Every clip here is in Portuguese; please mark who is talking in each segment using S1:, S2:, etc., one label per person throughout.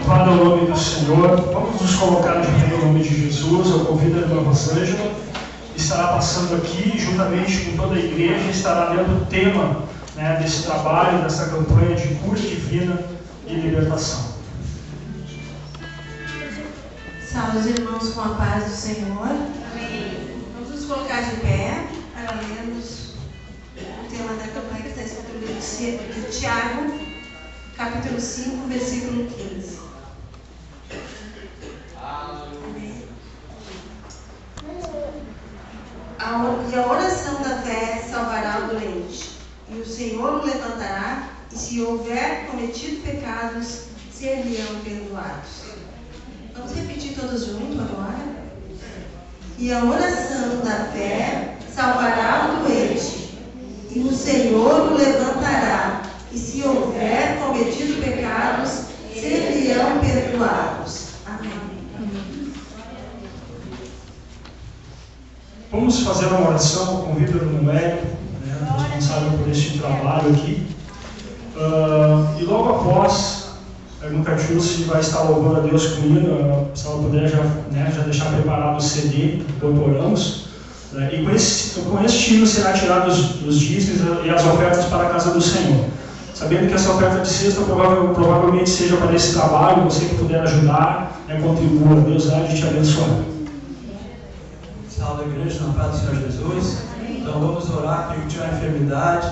S1: Louvado é o nome do Senhor. Vamos nos colocar de pé em nome de Jesus. Eu convido a irmã Rosângela, estará passando aqui, juntamente com toda a igreja, estará dando o tema, desse trabalho, dessa campanha de cura divina e libertação.
S2: Salve os irmãos com a paz do Senhor. Amém. Vamos nos colocar de pé para lermos o tema da campanha que está escrito no livro de Tiago, capítulo 5, versículo 15. Amém. E a oração da fé salvará o doente, e o Senhor o levantará, e se houver cometido pecados, ser-lhe-ão perdoados. Vamos repetir todos juntos agora? E a oração da fé salvará o doente, e o Senhor o levantará, e se houver cometido pecados, ser-lhe-ão perdoados. Amém.
S1: Vamos fazer uma oração. Eu convido o irmão Hélio, responsável por este trabalho aqui. E logo após, a irmã Catiúcia vai estar louvando a Deus comigo. Se ela puder já deixar preparado o CD, enquanto oramos. E com esse time será tirado os dízimos e as ofertas para a casa do Senhor. sabendo que essa oferta de cesta provavelmente seja para esse trabalho. Você que puder ajudar, contribua. Deus há de te abençoar.
S3: Salve a igreja, na paz do Senhor Jesus. Então vamos orar, quem tiver enfermidade,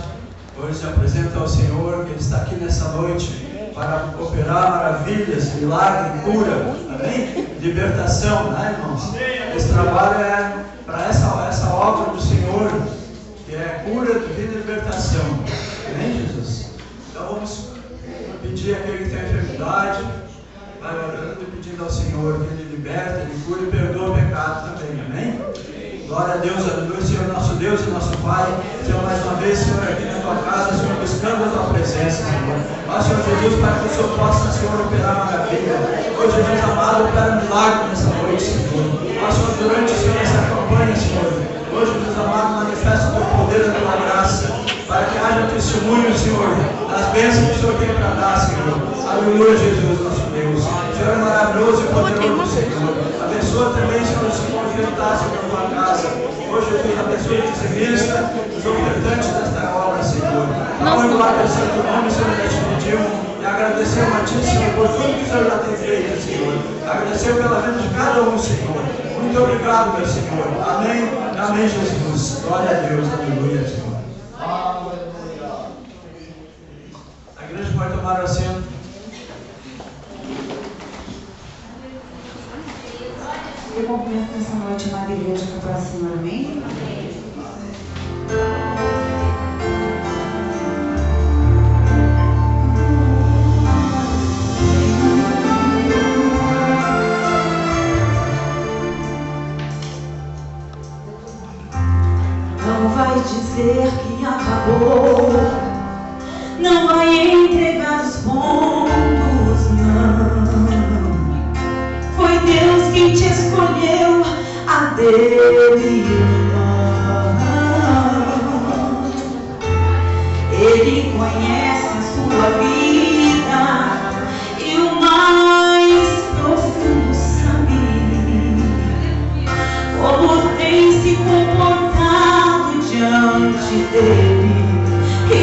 S3: hoje se apresenta ao Senhor, que Ele está aqui nessa noite para operar maravilhas, milagre, cura, amém? Libertação, né, irmãos? Esse trabalho é para essa obra do Senhor, que é cura, vida e libertação, amém, Jesus? Então vamos pedir àquele que tem enfermidade, vai orando e pedindo ao Senhor que Ele liberta, Ele cura e perdoa o pecado também, amém? Glória a Deus, aleluia, Senhor, nosso Deus e nosso Pai. Senhor, mais uma vez, Senhor, aqui na tua casa, Senhor, buscando a tua presença, Senhor. Ó, Senhor Jesus, para que o Senhor possa, Senhor, operar maravilha. Ó, Jesus amado, opera milagre nessa noite, Senhor. Ó, Senhor, durante, Senhor, essa campanha, Senhor. Ó, Jesus amado, manifesta o teu poder e a tua graça, para que haja testemunho, Senhor, das bênçãos que o Senhor tem para dar, Senhor. Aleluia, Jesus, nosso Deus. O Senhor é maravilhoso e poderoso, Senhor. Abençoa também, Senhor, os irmãos que está, Senhor, na tua casa. Hoje, Jesus, abençoe o dizimista, os ofertantes desta obra, Senhor. Vamos glória ao santo nome, Senhor, que te pediu. E agradecemos a ti, Senhor, por tudo que o Senhor já tem feito, Senhor. Agradecemos pela vida de cada um, Senhor. Muito obrigado, meu Senhor. Amém. Amém, Jesus. Glória a Deus. Aleluia, Senhor. A igreja pode tomar o assento.
S4: Eu cumprimento nessa noite a amada igreja com a paz do Senhor, amém?
S5: Não vai dizer que acabou, não vai entregar os pontos, não. Foi Deus quem te escolheu a dedo e não. Ele conhece a sua vida e o mais profundo sabe como tem se comportado diante dele. E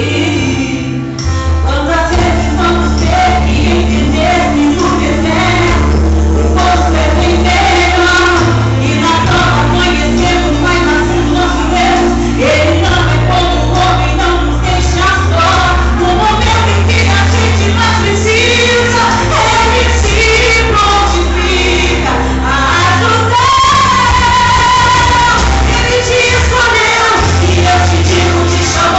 S5: quantas vezes vamos ter que entender que no deserto o poço é bem melhor, e na cama amanhecemos, mas nascendo nosso Deus, Ele não é como o homem, não nos deixa só. No momento em que a gente mais precisa, Ele se prontifica a ajudar. Ele te escolheu, e eu te digo, te chamo.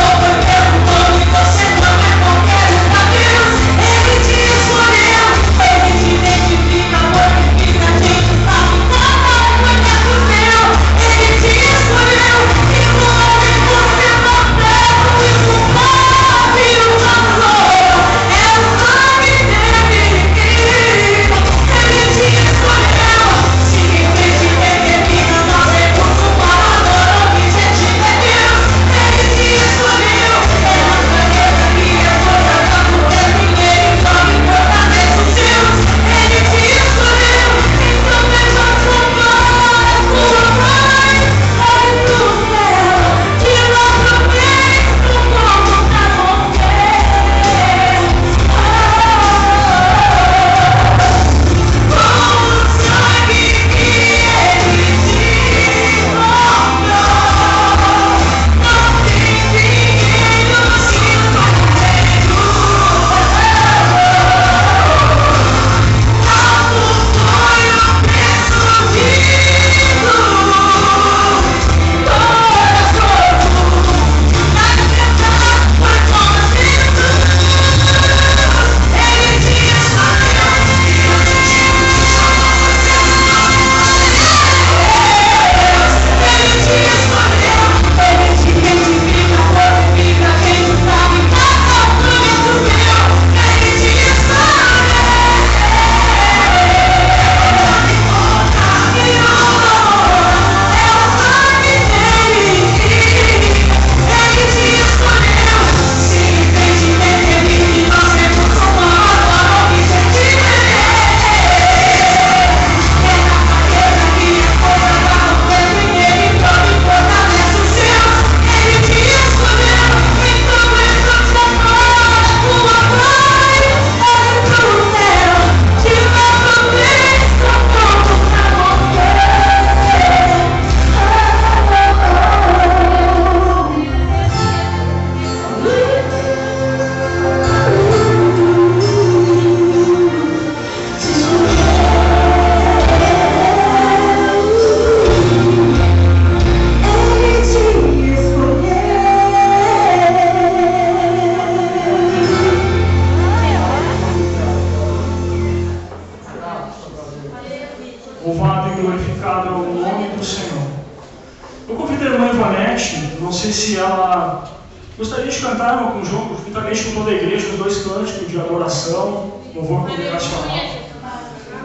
S1: Gostaria de cantar juntamente com toda a igreja os 2 cânticos de adoração, louvor congregacional.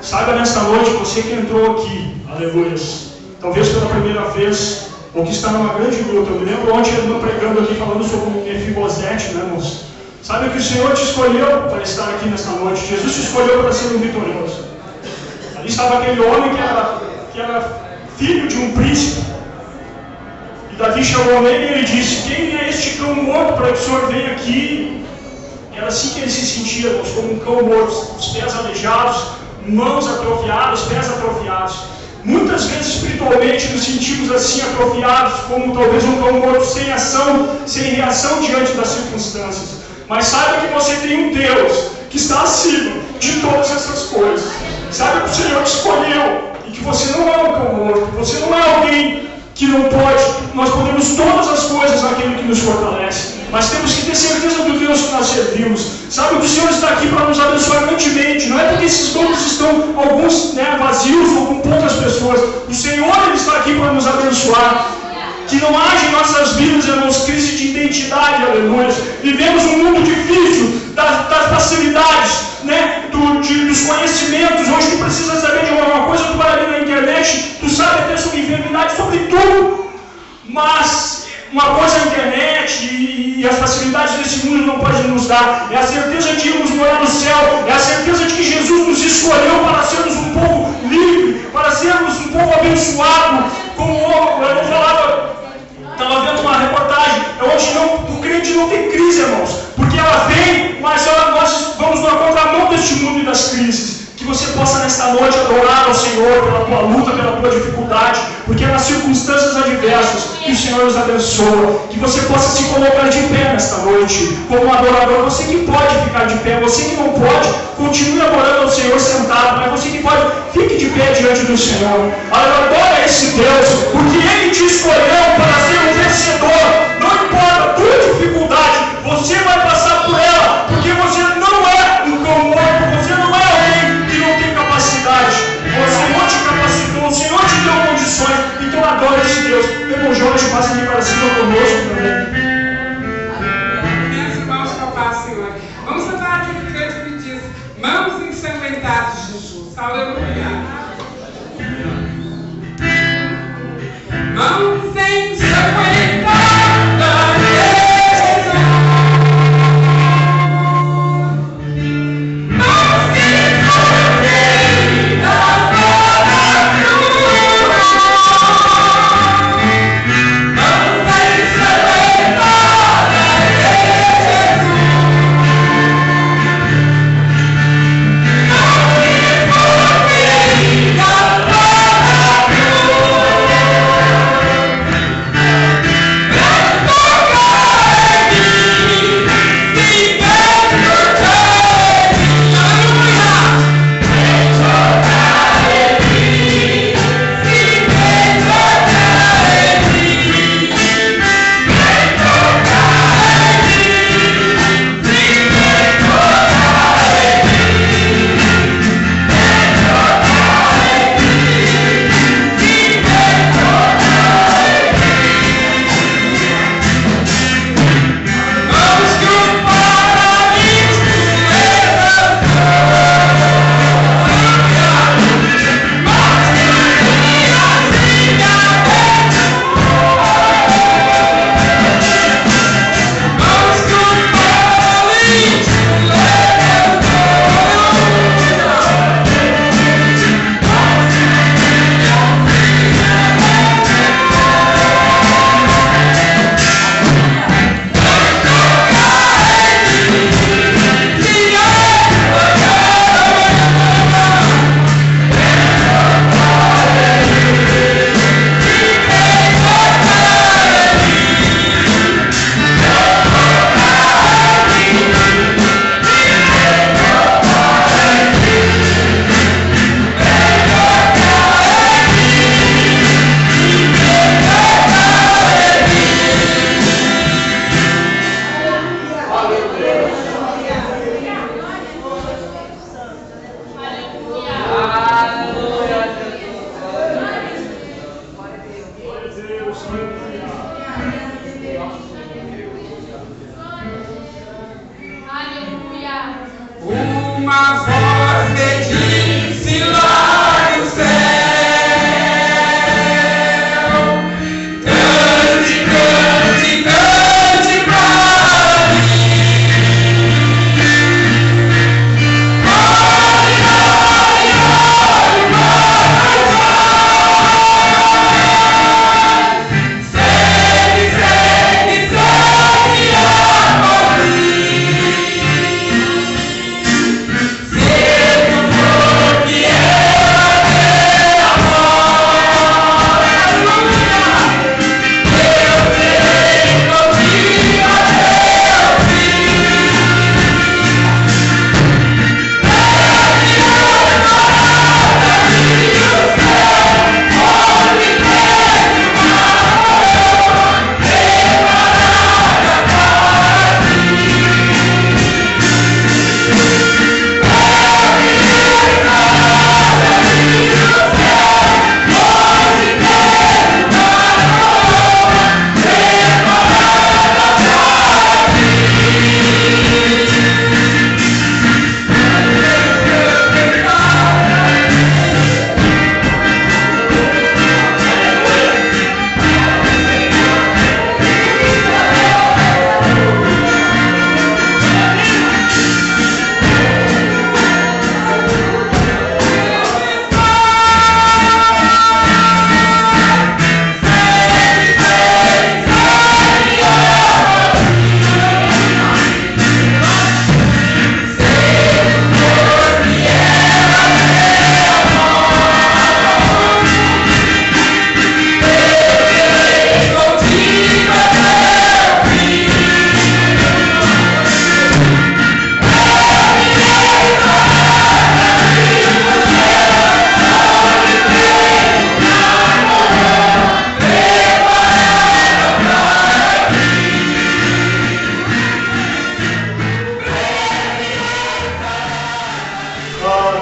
S1: Saiba nesta noite, você que entrou aqui, aleluia, talvez pela primeira vez, ou que está numa grande luta. Eu me lembro ontem eu estou pregando aqui falando sobre o Mefibosete, né, irmãos? Sabe que o Senhor te escolheu para estar aqui nesta noite. Jesus te escolheu para ser um vitorioso. Ali estava aquele homem que era filho de um príncipe. E Davi chegou nele e ele disse: quem é este cão morto para que o Senhor venha aqui? Era assim que ele se sentia, irmãos, como um cão morto, os pés aleijados, mãos atrofiadas, pés atrofiados. Muitas vezes espiritualmente nos sentimos assim atrofiados, como talvez um cão morto, sem ação, sem reação diante das circunstâncias. Mas saiba que você tem um Deus que está acima de todas essas coisas. Saiba que o Senhor te escolheu e que você não é um cão morto, você não é alguém que não pode. Nós podemos todas as coisas naquele que nos fortalece, mas temos que ter certeza do Deus que nós servimos. Sabe que o Senhor está aqui para nos abençoar grandemente. Não é porque esses bancos estão, alguns vazios ou com poucas pessoas. O Senhor Ele está aqui para nos abençoar. Que não haja em nossas vidas, irmãos, crise de identidade, aleluia. Vivemos um mundo difícil das facilidades, dos conhecimentos. Hoje tu precisa saber de alguma coisa, tu vai ali na internet, tu sabe até sobre enfermidade, sobre tudo. Mas uma coisa é a internet e as facilidades desse mundo não podem nos dar. É a certeza de irmos morar no céu. É a certeza de que Jesus nos escolheu para sermos um povo livre, para sermos um povo abençoado. Como eu falava, estava vendo uma reportagem, onde o crente não tem crise, irmãos, porque ela vem, mas nós vamos na contramão deste mundo e das crises. Que você possa nesta noite adorar ao Senhor pela tua luta, pela tua dificuldade, porque é nas circunstâncias adversas que o Senhor nos abençoa. Que você possa se colocar de pé nesta noite, como um adorador. Você que pode ficar de pé, você que não pode, continue adorando ao Senhor sentado, mas você que pode, fique de pé diante do Senhor. Adora esse Deus, porque Ele te escolheu para ser um vencedor. Não importa a tua dificuldade, você vai passar por ela, porque você não é um cão morto, você não é alguém que não tem capacidade. O Senhor te capacitou, o Senhor te deu condições. Então adora esse Deus. Irmão Jorge, passa aqui para cima conosco também.
S6: Meus irmãos, que eu passo, Senhor. Vamos cantar aquele canto que diz: mãos ensanguentadas de Jesus. Aleluia. Mãos ensanguentadas.
S5: Yeah.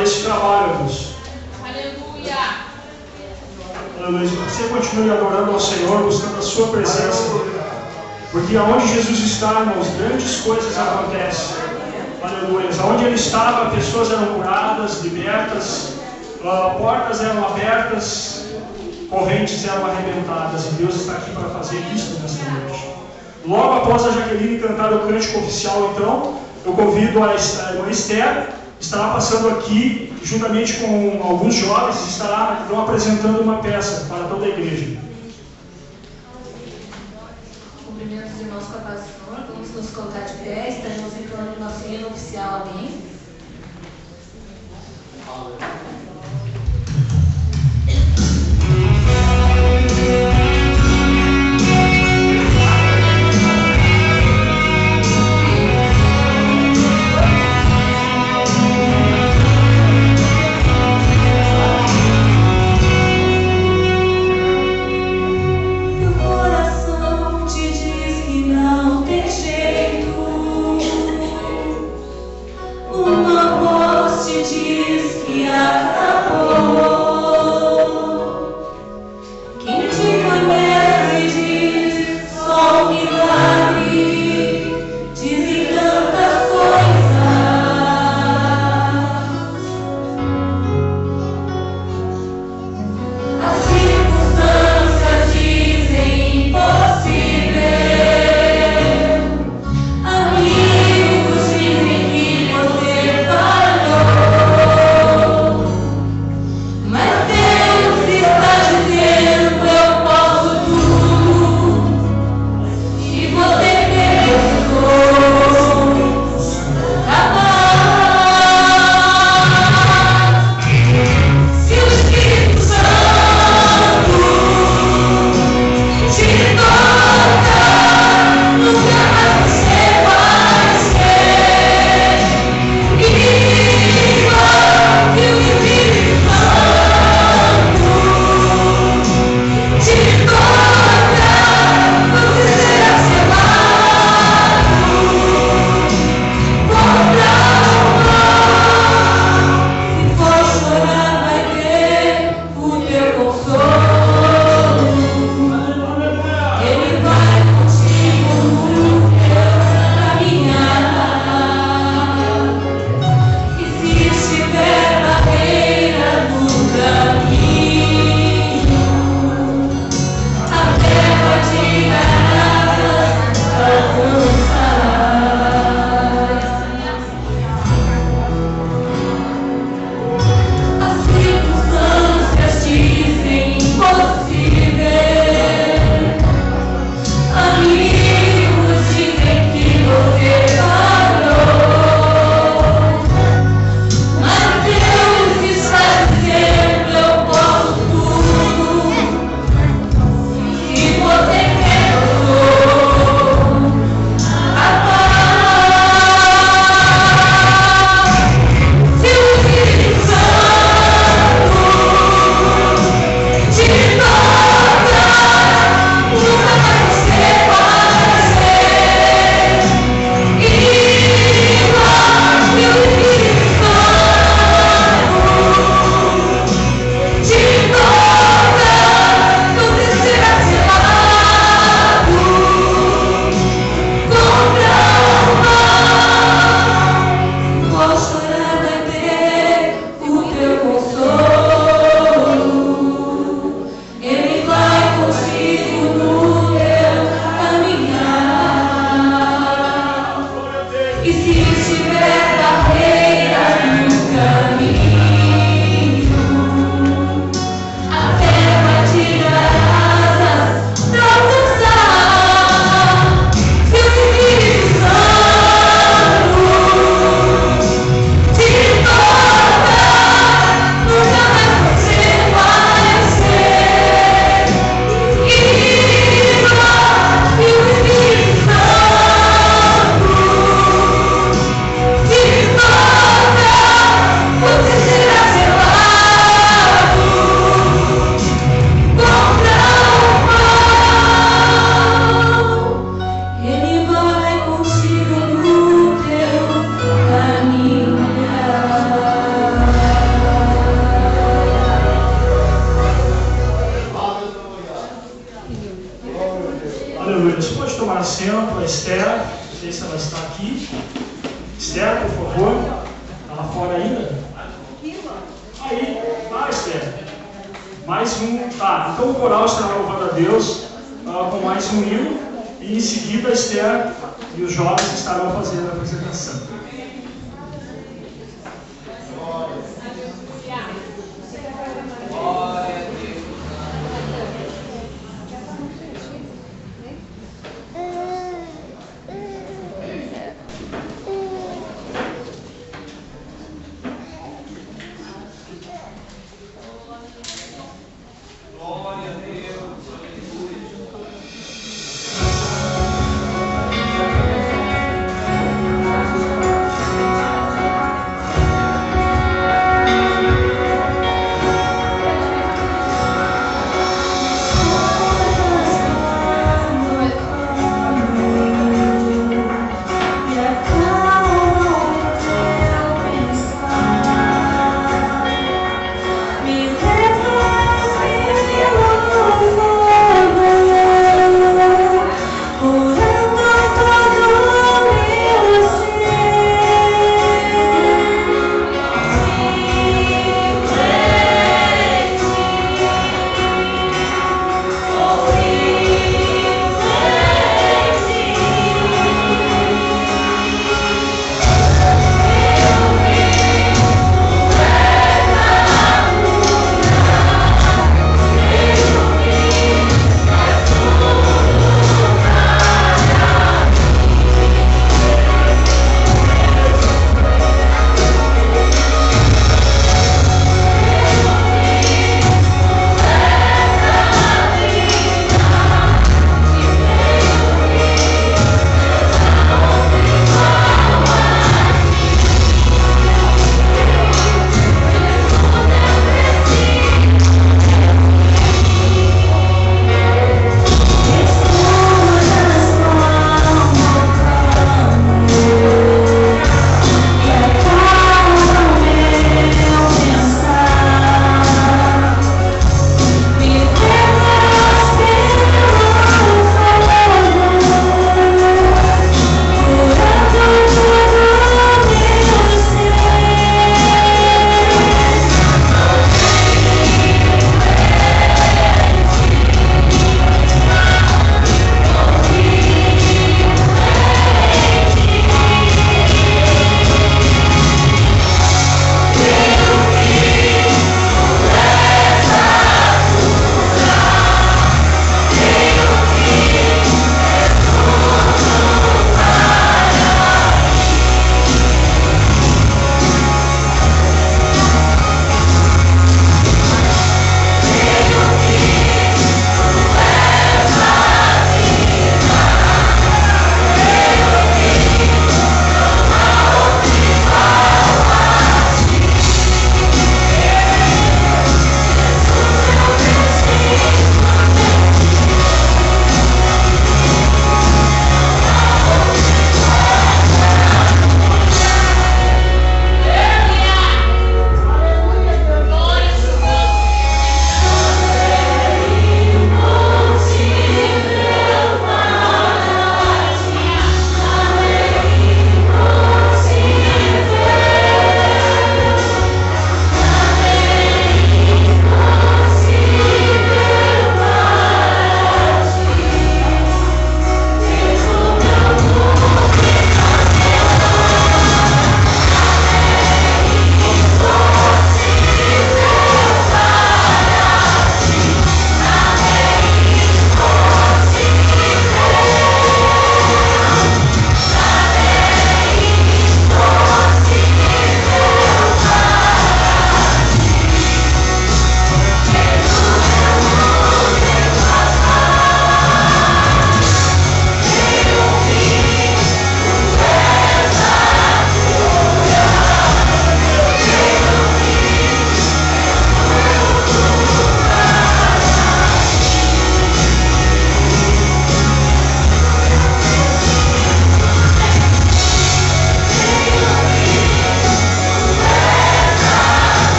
S1: Desse trabalho, irmãos.
S6: Aleluia.
S1: Aleluia. Você continue adorando ao Senhor, buscando a sua presença. Porque aonde Jesus está, irmãos, grandes coisas acontecem. Aleluia. Aonde ele estava, pessoas eram curadas, libertas, portas eram abertas, correntes eram arrebentadas. E Deus está aqui para fazer isso nesta noite. Logo após a Jaqueline cantar o cântico oficial, então, eu convido a irmã Esther, estará passando aqui, juntamente com alguns jovens, estarão apresentando uma peça para toda a igreja.
S7: Cumprimento os irmãos com a paz do Senhor, vamos nos colocar de pé, estaremos entrando no nosso hino oficial, amém?
S5: Uma voz te diz que há
S1: Aleluia. Você pode tomar assento, a Esther, não sei se ela está aqui. Esther, por favor. Está lá fora ainda? Aí, Esther. Mais um. Tá, então o coral estará louvando a Deus com mais um hino. E em seguida a Esther e os jovens estarão fazendo a apresentação.
S5: Glória a Deus.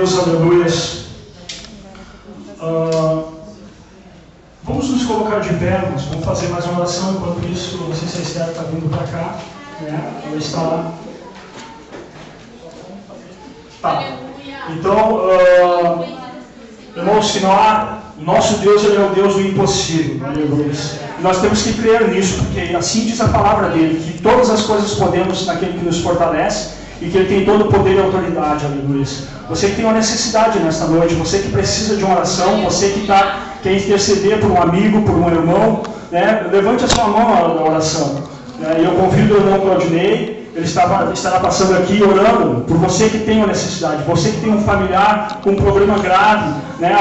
S1: Deus, aleluia. Vamos nos colocar de pé, irmãos. Vamos fazer mais uma oração. Enquanto isso, não sei se a Esther está vindo para cá. Ela está lá. Tá. Então, irmãos, que nosso Deus, Ele é o Deus do impossível. Aleluia. E nós temos que crer nisso, porque assim diz a palavra dele, que todas as coisas podemos naquele que nos fortalece, e que Ele tem todo o poder e autoridade, aleluia. Você que tem uma necessidade nesta noite, você que precisa de uma oração, você que quer interceder por um amigo, por um irmão, né? Levante a sua mão na oração. Eu convido o irmão Claudinei, ele estará passando aqui orando por você que tem uma necessidade, você que tem um familiar com um problema grave, né?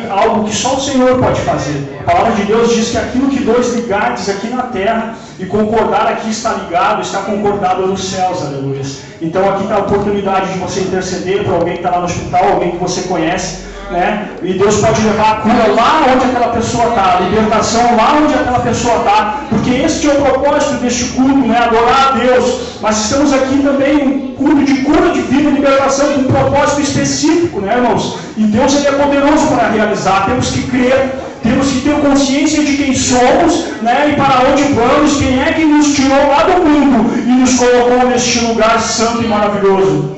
S1: Algo que só o Senhor pode fazer. A palavra de Deus diz que aquilo que dois ligardes aqui na terra e concordar aqui está ligado, está concordado nos céus, aleluia. Então aqui está a oportunidade de você interceder por alguém que está lá no hospital, alguém que você conhece, né? E Deus pode levar a cura lá onde aquela pessoa está, a libertação lá onde aquela pessoa está, porque este é o propósito deste culto, né? Adorar a Deus. Mas estamos aqui também um culto de cura, de vida e libertação com um propósito específico, né, irmãos? E Deus, Ele é poderoso para realizar. Temos que crer, temos que ter consciência de quem somos, né? E para onde vamos, quem é que nos tirou lá do mundo e nos colocou neste lugar santo e maravilhoso.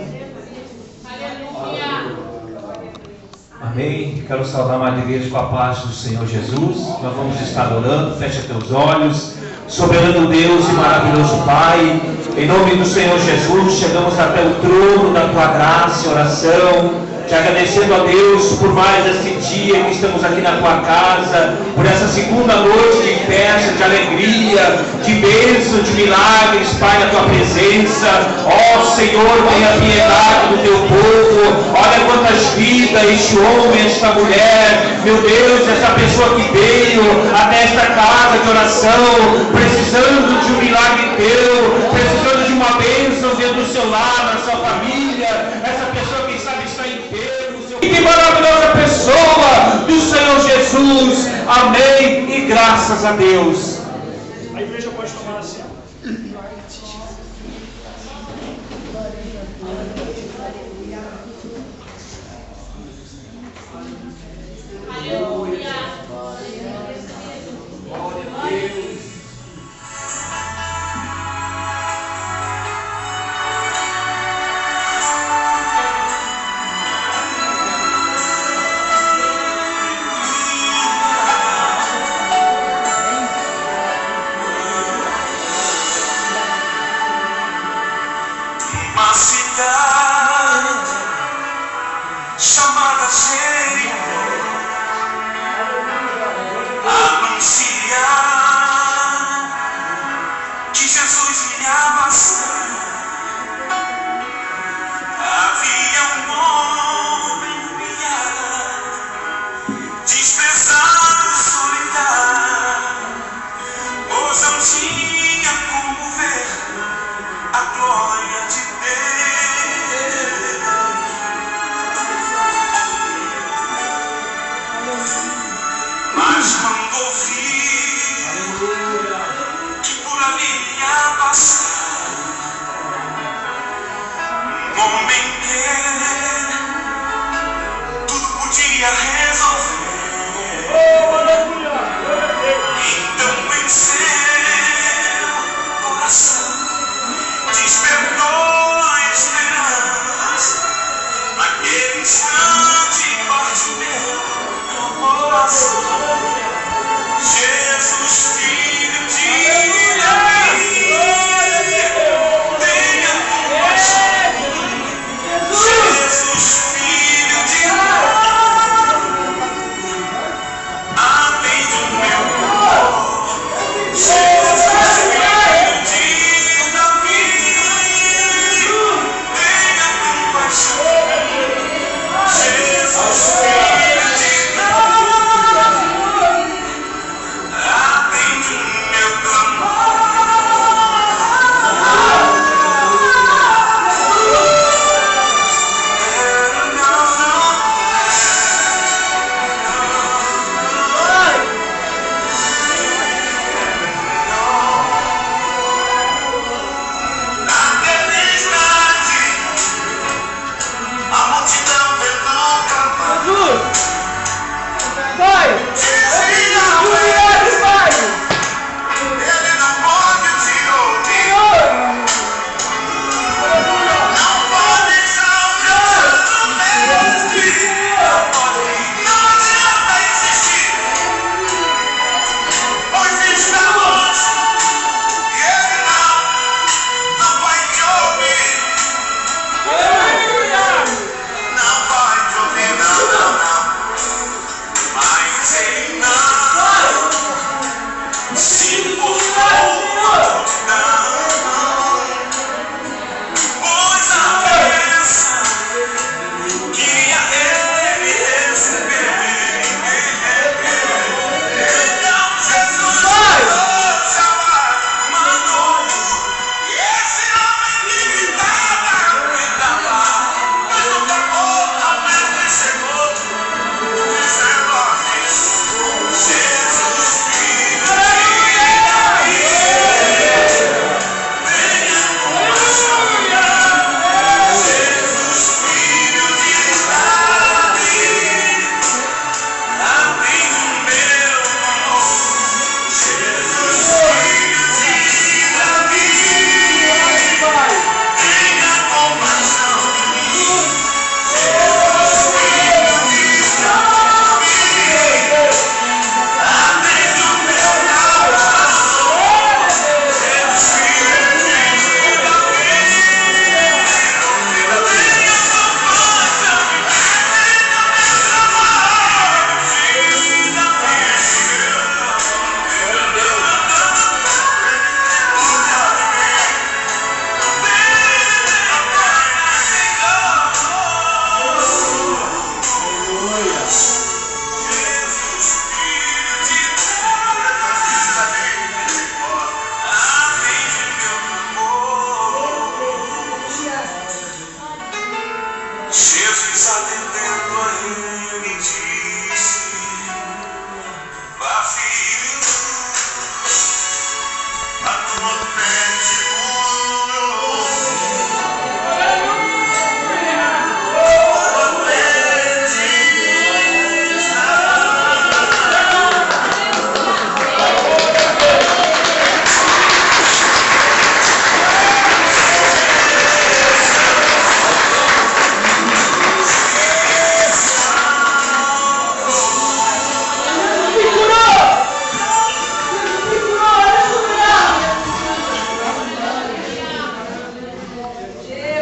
S8: Amém. Quero saudar a amada igreja com a paz do Senhor Jesus. Nós vamos estar adorando. Fecha teus olhos. Soberano Deus e maravilhoso Pai, em nome do Senhor Jesus, chegamos até o trono da Tua graça e oração, te agradecendo a Deus por mais esse dia que estamos aqui na Tua casa, por essa segunda noite de festa, de alegria, de bênção, de milagres, Pai, na Tua presença. Ó Senhor, tenha piedade do Teu povo. Olha quantas vidas, este homem, esta mulher, meu Deus, essa pessoa que veio até esta casa de oração, precisando de um milagre Teu, precisando de uma bênção dentro do seu lar, na sua família, essa pessoa que sabe está enfermo, que maravilhosa pessoa do Senhor Jesus. Amém e graças a Deus.
S1: A igreja pode tomar assim.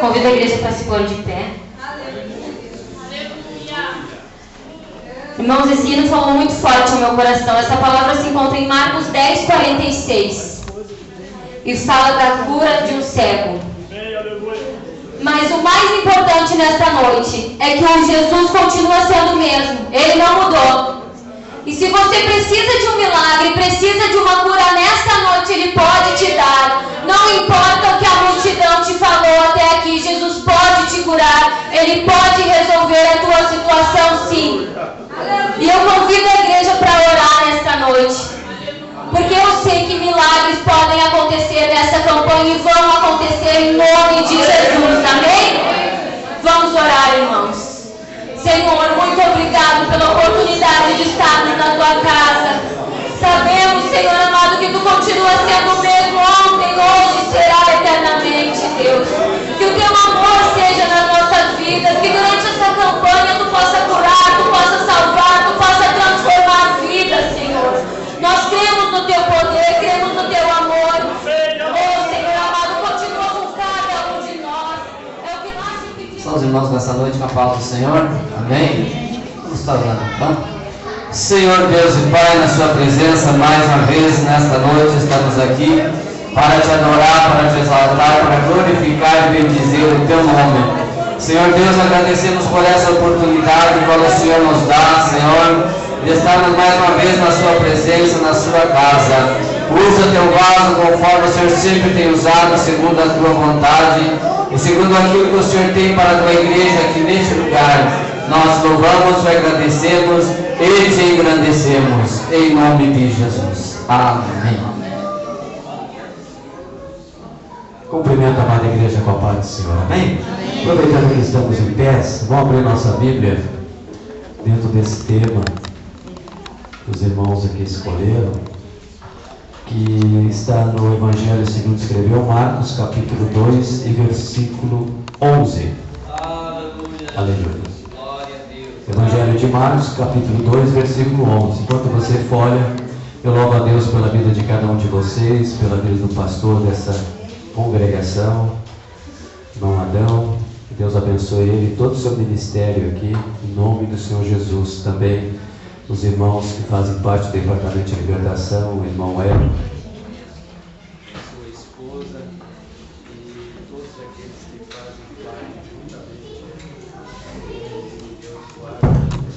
S7: Convido a igreja para se pôr de pé. Irmãos, esse hino falou muito forte ao meu coração. Essa palavra se encontra em Marcos 10:46. E fala da cura de um cego. Mas o mais importante nesta noite é que o Jesus continua sendo o mesmo. Ele não mudou. E se você precisa de um milagre, precisa de uma cura nesta noite, Ele pode te dar. Não importa o que a multidão te falou até aqui, Jesus pode te curar. Ele pode resolver a tua situação, sim. E eu convido a igreja para orar nesta noite. Porque eu sei que milagres podem acontecer nessa campanha e vão acontecer em nome de Jesus. Amém? Vamos orar, irmãos. Senhor, muito obrigado pela oportunidade de estarmos na tua casa. Sabemos, Senhor amado, que tu continua sendo o mesmo ontem, hoje e será eternamente, Deus. Que o teu amor seja nas nossas vidas, que durante essa campanha tu possa curar, tu possa salvar, tu possa transformar vidas, Senhor. Nós cremos no teu poder, cremos no teu amor. Oh, Senhor amado, continua com cada um de nós. É o que nós te pedimos.
S9: São os irmãos nessa noite com a palavra do Senhor. Amém? Vamos estar orando, então. Senhor Deus e Pai, na sua presença, mais uma vez, nesta noite, estamos aqui para te adorar, para te exaltar, para glorificar e bendizer o teu nome. Senhor Deus, agradecemos por essa oportunidade que o Senhor nos dá, Senhor, de estarmos mais uma vez na sua presença, na sua casa. Usa teu vaso conforme o Senhor sempre tem usado, segundo a tua vontade e segundo aquilo que o Senhor tem para a tua igreja aqui neste lugar. Nós louvamos, te agradecemos e te engrandecemos, em nome de Jesus. Amém.
S8: Cumprimento a amada igreja com a paz do Senhor. Amém? Aproveitando que estamos em pé, vamos abrir nossa Bíblia dentro desse tema que os irmãos aqui escolheram, que está no Evangelho segundo escreveu Marcos, capítulo 2 e versículo 11. Aleluia. Evangelho de Marcos, capítulo 2, versículo 11. Enquanto você folha, eu louvo a Deus pela vida de cada um de vocês, pela vida do pastor dessa congregação, irmão Adão. Que Deus abençoe ele e todo o seu ministério aqui, em nome do Senhor Jesus. Também os irmãos que fazem parte do Departamento de Libertação, o irmão Hélio, sua esposa e todos aqueles que fazem parte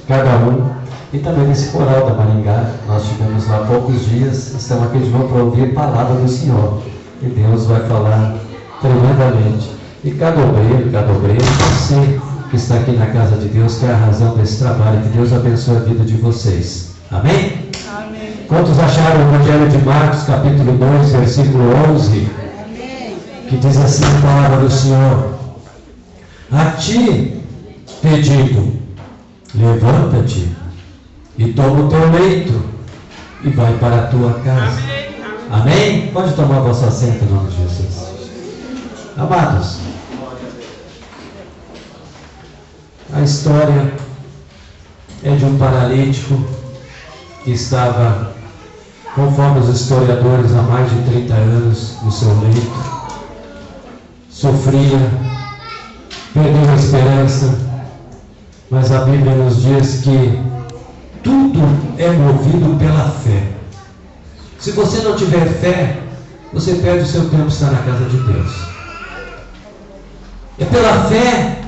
S8: cada um, e também nesse coral da Maringá. Nós tivemos lá há poucos dias, estamos aqui de novo para ouvir a palavra do Senhor, e Deus vai falar tremendamente. E cada obreiro, você que está aqui na casa de Deus, que é a razão desse trabalho, que Deus abençoe a vida de vocês. Amém? Amém. Quantos acharam o Evangelho de Marcos, capítulo 2, versículo 11? Amém. Que diz assim a palavra do Senhor: a ti pedido, levanta-te e toma o teu leito e vai para a tua casa. Amém? Pode tomar vosso assento em nome de Jesus. Amados, a história é de um paralítico que estava, conforme os historiadores, há mais de 30 anos no seu leito, sofria, perdeu a esperança, mas a Bíblia nos diz que tudo é movido pela fé. Se você não tiver fé, você perde o seu tempo estar na casa de Deus. É pela fé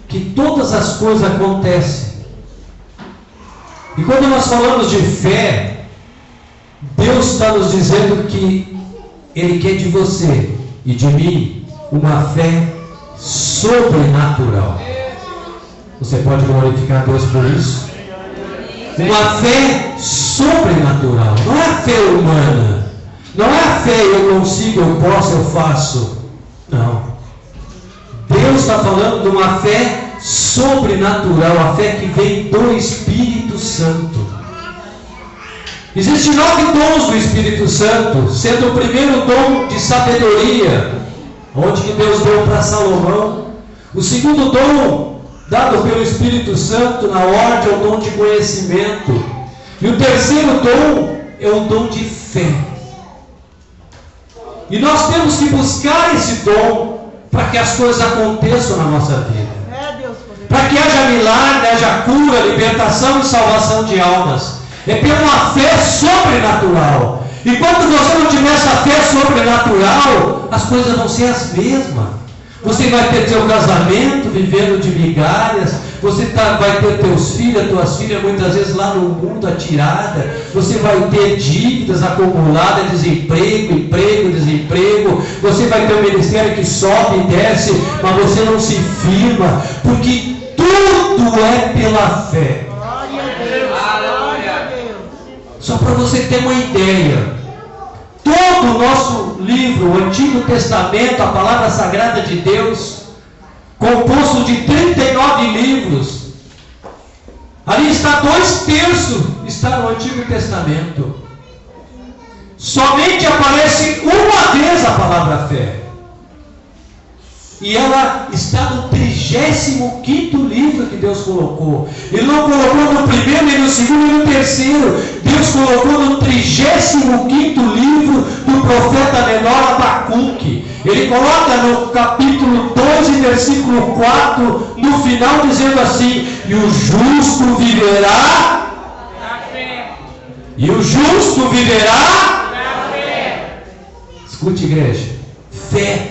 S8: que todas as coisas acontecem. E quando nós falamos de fé, Deus está nos dizendo que Ele quer de você e de mim uma fé sobrenatural. Você pode glorificar a Deus por isso? Uma fé sobrenatural, não é a fé humana, não é a fé
S10: consigo, eu posso, eu faço. Não. Deus está falando de uma fé sobrenatural, a fé que vem do Espírito Santo. Existem 9 dons do Espírito Santo, sendo o primeiro dom de sabedoria, onde que Deus deu para Salomão. O segundo dom, dado pelo Espírito Santo na ordem, é o dom de conhecimento. E o terceiro dom é o dom de fé. E nós temos que buscar esse dom para que as coisas aconteçam na nossa vida. Para que haja milagre, haja cura, libertação e salvação de almas. É ter uma fé sobrenatural. E quando você não tiver essa fé sobrenatural, as coisas vão ser as mesmas. Você vai ter seu casamento vivendo de migalhas. Você vai ter teus filhos, tuas filhas muitas vezes lá no mundo atirada. Você vai ter dívidas acumuladas, desemprego. Você vai ter um ministério que sobe e desce, mas você não se firma, porque tudo é pela fé. Só para você ter uma ideia, todo o nosso livro, o Antigo Testamento, a Palavra Sagrada de Deus, composto de 39 livros, ali está 2/3 está no Antigo Testamento. Somente aparece uma vez a palavra fé. E ela está no 35º livro que Deus colocou. Ele não colocou no primeiro, nem no segundo, nem no terceiro. Deus colocou no 35º livro do profeta menor Abacuque. Ele coloca no capítulo 12, versículo 4, no final, dizendo assim: e o justo viverá da fé. E o justo viverá da fé. Escute, igreja, fé.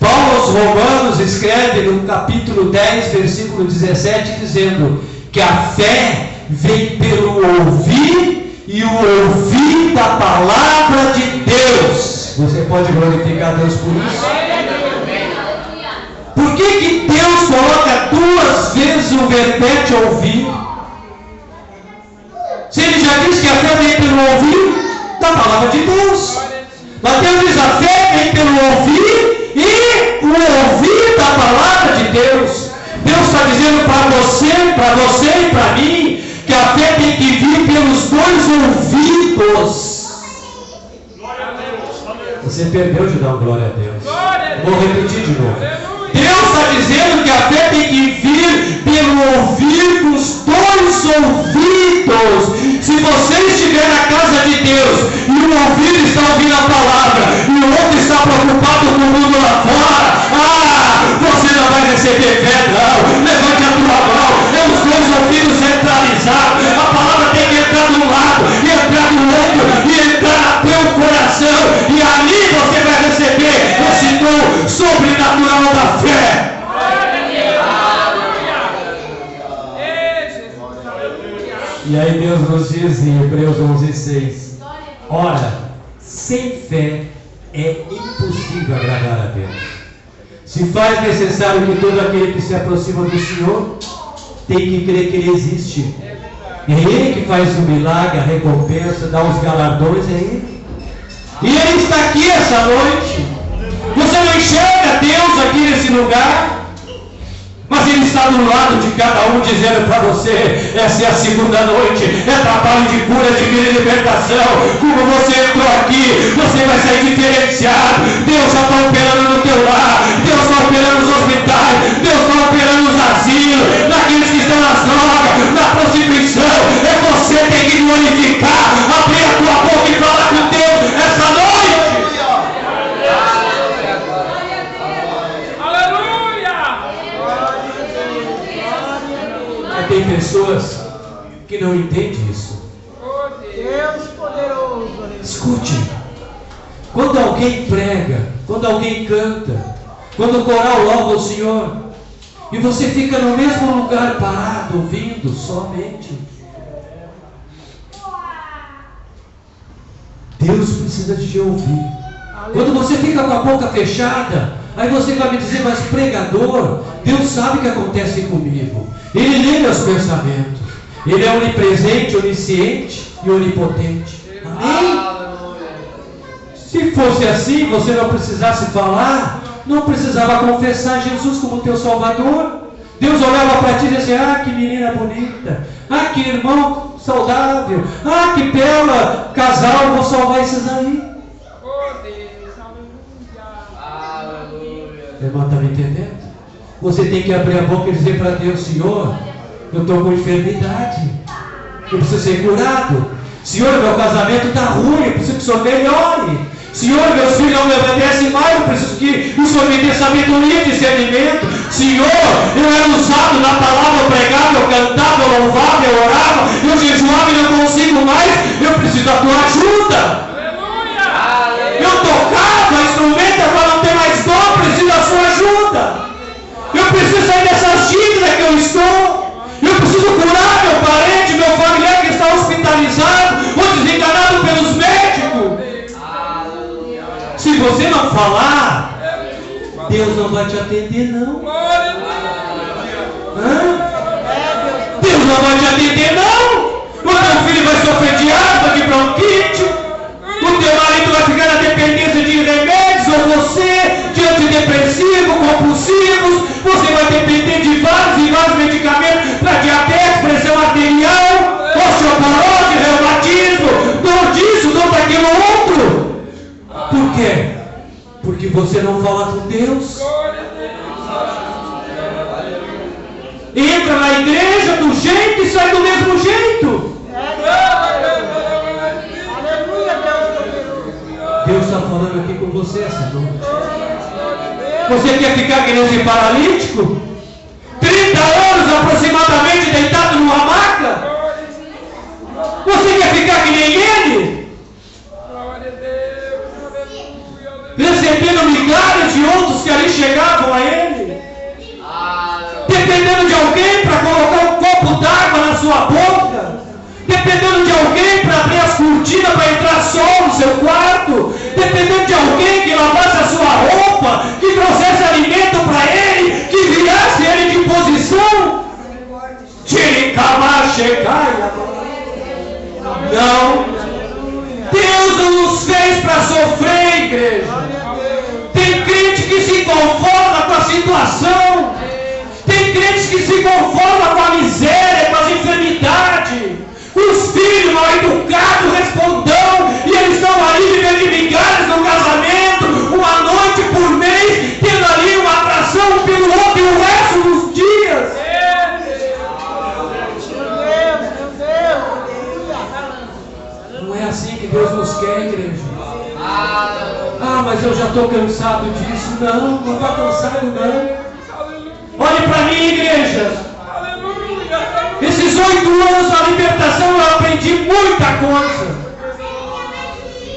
S10: Paulo aos Romanos escreve no capítulo 10, versículo 17, dizendo que a fé vem pelo ouvir e o ouvir da palavra de Deus. Você pode glorificar Deus por isso? Por que Deus coloca 2 vezes o verbete ouvir? Se ele já disse que a fé vem pelo ouvir da palavra de Deus. Mas Deus diz: a fé vem pelo ouvir e o ouvir da palavra de Deus. Deus está dizendo para você e para mim, que a fé tem que vir pelos 2 ouvidos. Você perdeu de dar glória a Deus. Vou repetir de novo. Deus está dizendo que a fé tem que vir pelo ouvir dos 2 ouvidos. Se você estiver na casa de Deus e um ouvido está ouvindo a palavra e o outro está preocupado com o mundo lá fora, você não vai receber fé, não. Levante a tua mão. É os 2 ouvidos centralizados. A palavra tem que entrar de um lado e entrar do outro e entrar no teu coração, e ali você vai receber esse dom sobrenatural da fé. E aí Deus nos diz em Hebreus 11:6: ora, sem fé é impossível agradar a Deus. Se faz necessário que todo aquele que se aproxima do Senhor tem que crer que Ele existe. É Ele que faz o milagre, a recompensa, dá os galardões, é Ele. E Ele está aqui essa noite. Você não enxerga Deus aqui nesse lugar, mas Ele está do lado de cada um, dizendo para você: essa é a segunda noite, é trabalho de cura, de vida e libertação. Como você entrou aqui, você vai sair diferenciado. Deus já está operando no teu lar, Deus está operando nos hospitais, Deus está operando nos asilos, naqueles que estão nas drogas, na prostituição. É você que tem que glorificar, abrir a tua boca e falar com Deus essa noite. Tem pessoas que não entendem isso.
S11: Deus poderoso.
S10: Escute, quando alguém prega, quando alguém canta, quando o coral louva o Senhor, e você fica no mesmo lugar parado, ouvindo somente, Deus precisa de te ouvir. Quando você fica com a boca fechada, aí você vai me dizer: mas pregador, Deus sabe o que acontece comigo. Ele lê meus pensamentos. Ele é onipresente, onisciente e onipotente. Amém? Se fosse assim, você não precisasse falar, não precisava confessar Jesus como teu Salvador. Deus olhava para ti e dizia: ah, que menina bonita, ah, que irmão saudável, ah, que bela casal, vou salvar esses aí.
S6: Oh, Deus, aleluia.
S10: Irmão, está me entendendo? Você tem que abrir a boca e dizer para Deus: Senhor, eu estou com enfermidade, eu preciso ser curado. Senhor, meu casamento está ruim, eu preciso que o Senhor melhore. Senhor, meus filhos não me obedecem mais, eu preciso que o Senhor me dê sabedoria e discernimento. Senhor, eu era usado na palavra, eu pregava, eu cantava, eu louvava, eu orava, eu jejuava e não consigo mais, eu preciso da tua ajuda. Aleluia. Eu tocava instrumento, agora não tem mais dom, eu preciso da sua ajuda. Eu preciso sair dessas dívidas que eu estou. Eu preciso curar meu parente, meu familiar que está hospitalizado ou desenganado pelos médicos. Se você não falar, Deus não vai te atender, não. Deus não vai te atender, não. O teu filho vai sofrer de asma, de bronquite. O teu marido vai ficar na dependência de remédios, ou você de antidepressivos, compulsivos. Você vai depender de vários e vários medicamentos para diabetes, pressão arterial, osteoporose, reumatismo, dor disso, dor daquilo outro. Por quê? Porque você não fala com Deus. Entra na igreja do jeito e sai do mesmo jeito. Deus está falando aqui com você essa noite. Você quer ficar que nem esse paralítico? 30 anos aproximadamente deitado numa maca? Você quer ficar que nem ele? Recebendo migalhas de outros que ali chegavam a ele, dependendo de alguém para colocar um copo d'água na sua boca, dependendo de alguém para abrir as cortinas para entrar sol no seu quarto, dependendo de alguém que lavasse a sua roupa, que trouxesse alimento para ele, que virasse ele de posição. Não, Deus não nos fez para sofrer, igreja. Tem crente que se conforma com a situação. Tem crentes que se conformam com a miséria, com as enfermidades. Os filhos mal educados respondam e eles estão ali vivendo de migalhas no casamento, uma noite por mês, tendo ali uma atração um pelo outro e o resto dos dias. Não é assim que Deus nos quer, igreja. Ah, mas eu já estou cansado disso. Não está cansado, não. Olhe para mim, igreja. Esses 8 anos da libertação eu aprendi muita coisa.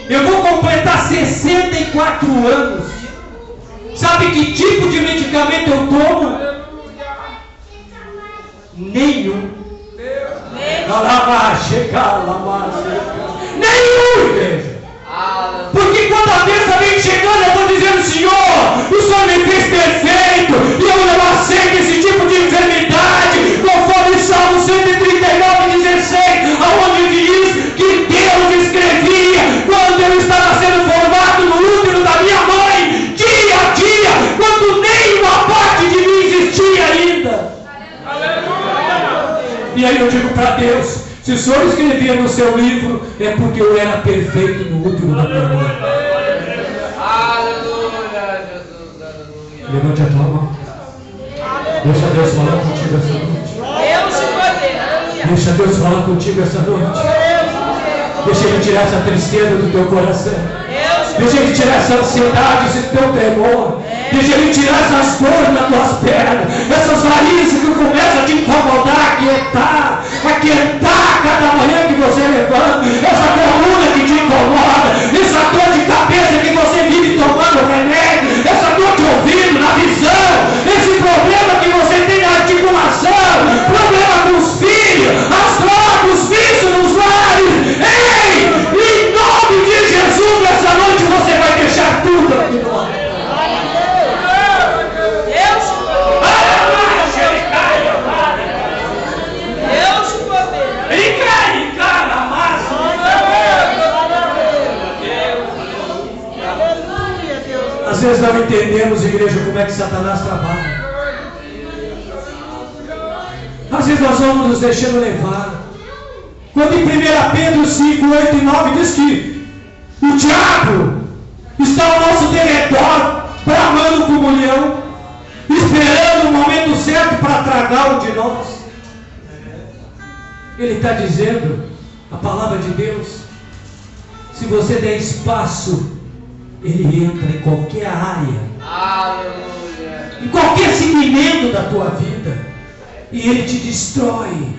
S10: Eu vou completar 64 anos. Sabe que tipo de medicamento eu tomo? Nenhum. Nenhum, igreja. Porque quando a bênção vem chegando, eu estou dizendo: Senhor, o Senhor me fez perfeito, e eu não aceito esse tipo de enfermidade, conforme Salmo 139:16, aonde diz que Deus escrevia quando eu estava sendo formado no útero da minha mãe, dia a dia, quando nenhuma parte de mim existia ainda. E aí eu digo para Deus: se o Senhor escrevia no seu livro, é porque eu era perfeito no útero da minha mãe. Aleluia, Jesus, aleluia. Levante a tua mão. Deixa Deus falar contigo essa noite. Deixa Deus falar contigo essa noite. Deixa Ele tirar essa tristeza do teu coração. Deixa Ele tirar essa ansiedade, esse teu temor. Deixa Ele tirar essas dores das tuas pernas, essas varizes que começam a te incomodar, aquietar cada manhã que você levanta, essa coluna que te incomoda, essa dor de cabeça que você vive tomando remédio, essa dor de ouvido, na visão, esse problema que você tem na articulação, problema com os filhos, as drogas, os vícios nos lares. Ei, em nome de Jesus, nessa noite você vai deixar tudo aqui fora. Às vezes não entendemos, igreja, como é que Satanás trabalha. Às vezes nós vamos nos deixando levar. Quando em 1 Pedro 5, 8 e 9 diz que o diabo está ao nosso derredor, bramando como um leão, esperando o momento certo para tragar um de nós. Ele está dizendo, a palavra de Deus, se você der espaço, ele entra em qualquer área, aleluia, em qualquer segmento da tua vida, e ele te destrói.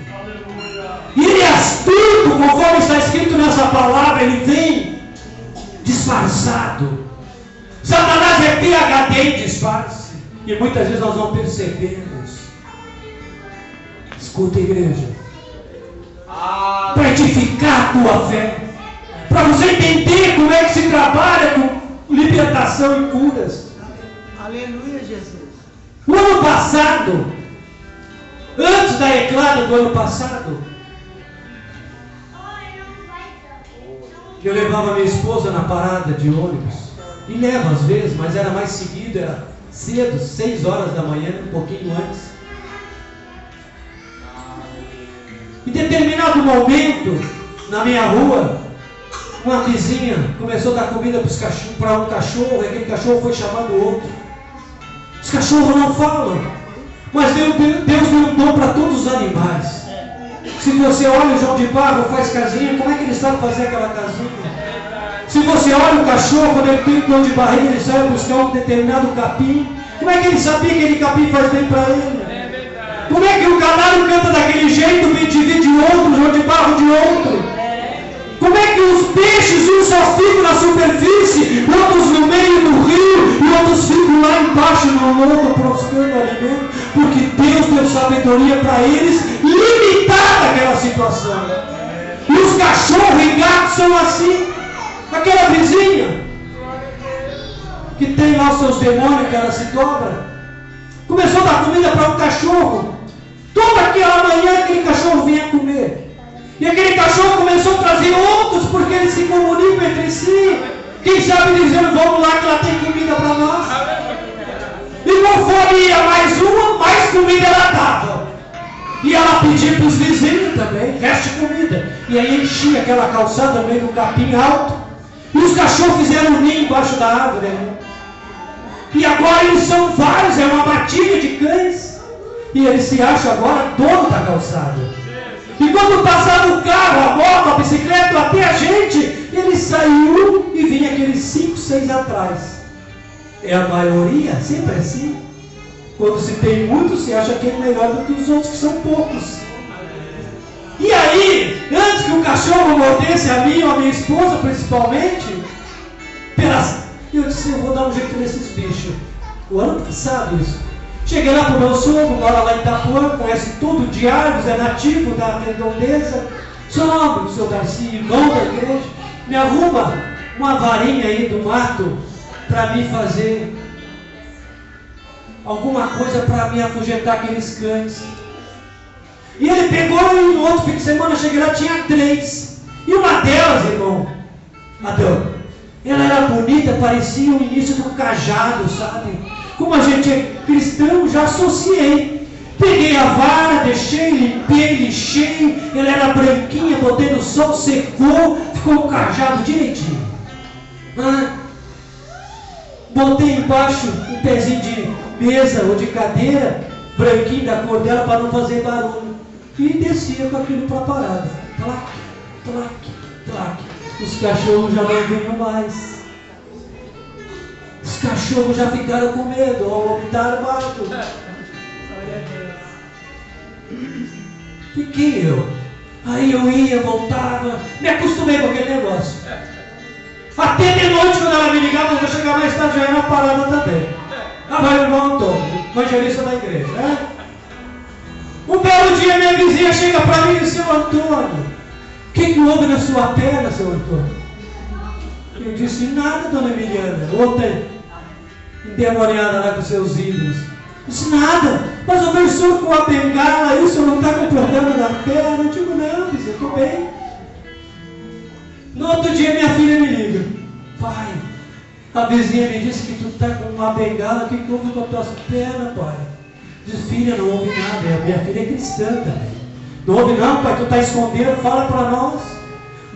S10: E ele é astuto, conforme está escrito nessa palavra, ele vem disfarçado. Satanás é PhD em disfarce, e muitas vezes nós não percebemos. Escuta, igreja, para edificar a tua fé, para você entender como é que se trabalha com libertação e curas.
S11: Aleluia, Jesus.
S10: O ano passado, antes da eclada do ano passado, eu levava minha esposa na parada de ônibus, e levo às vezes, mas era mais seguido, era cedo, 6 horas da manhã, um pouquinho antes. Em determinado momento, na minha rua, uma vizinha começou a dar comida para um cachorro, e aquele cachorro foi chamando o outro. Os cachorros não falam, mas Deus deu um dom para todos os animais. Se você olha o João de Barro, faz casinha, como é que ele sabe fazer aquela casinha? Se você olha o cachorro, quando ele tem dom de barriga, ele sai buscar um determinado capim. Como é que ele sabia que aquele capim faz bem para ele? Como é que o canário canta daquele jeito, divide outro, o João de Barro de outro? Como é que os peixes, uns só ficam na superfície, outros no meio do rio, e outros ficam lá embaixo no lodo, buscando alimento? Porque Deus deu sabedoria para eles, limitar aquela situação. E os cachorros e gatos são assim. Aquela vizinha, que tem lá os seus demônios, que ela se dobra, começou a dar comida para um cachorro. Toda aquela manhã aquele cachorro vinha comer. E aquele cachorro começou a trazer outros, porque eles se comunicam entre si. Quem sabe dizendo, vamos lá que ela tem comida para nós. E conforme ia mais uma, mais comida ela dava. E ela pedia para os vizinhos também, reste comida. E aí enchia aquela calçada no meio do capim alto. E os cachorros fizeram um ninho embaixo da árvore. E agora eles são vários, é uma matilha de cães. E eles se acham agora dono da calçada. E quando passava o carro, a moto, a bicicleta, até a gente, ele saiu e vinha aqueles 5, 6 atrás. É a maioria, sempre assim. Quando se tem muito, se acha que é melhor do que os outros, que são poucos. E aí, antes que o cachorro mordesse a mim ou a minha esposa, principalmente, eu disse, eu vou dar um jeito nesses bichos. O ano passado, isso. Cheguei lá para o meu sogro, mora lá em Itapuã, conhece tudo de árvores, é nativo da redondeza. Seu seu Darcy, irmão da igreja, me arruma uma varinha aí do mato para mim fazer alguma coisa para me afugentar aqueles cães. E ele pegou e no outro fim de semana eu cheguei lá, tinha 3. E uma delas, irmão, Adão, ela era bonita, parecia o início do cajado, sabe? Como a gente é cristão, já associei. Peguei a vara, deixei, limpei, lixei, ela era branquinha, botei no sol, secou, ficou o cajado direitinho. Botei embaixo um pezinho de mesa ou de cadeira, branquinho da cor dela, para não fazer barulho. E descia com aquilo para a parada. Clac, clac, clac. Os cachorros já não vinham mais. Os cachorros já ficaram com medo, ao estar armado. Fiquei eu. Aí eu ia, voltava, me acostumei com aquele negócio. Até de noite, quando ela me ligava, eu vou chegar mais tarde, já era na parada também. Vai o irmão Antônio, evangelista da igreja, né? Um belo dia minha vizinha chega para mim e diz, seu Antônio, o que houve na sua perna, seu Antônio? Eu disse, nada, dona Emiliana. Outra endemoniada lá com seus ídolos. Eu disse, nada, mas eu vejo o senhor com a bengala aí, o senhor não está com problema na perna? Eu digo, não, vizinha, estou bem. No outro dia minha filha me liga, pai, A vizinha me disse que tu está com uma bengala, o que houve com as tuas pernas, pai? Diz, filha, não houve nada, a minha filha é cristã também. Não houve não, pai, tu está escondendo, fala para nós.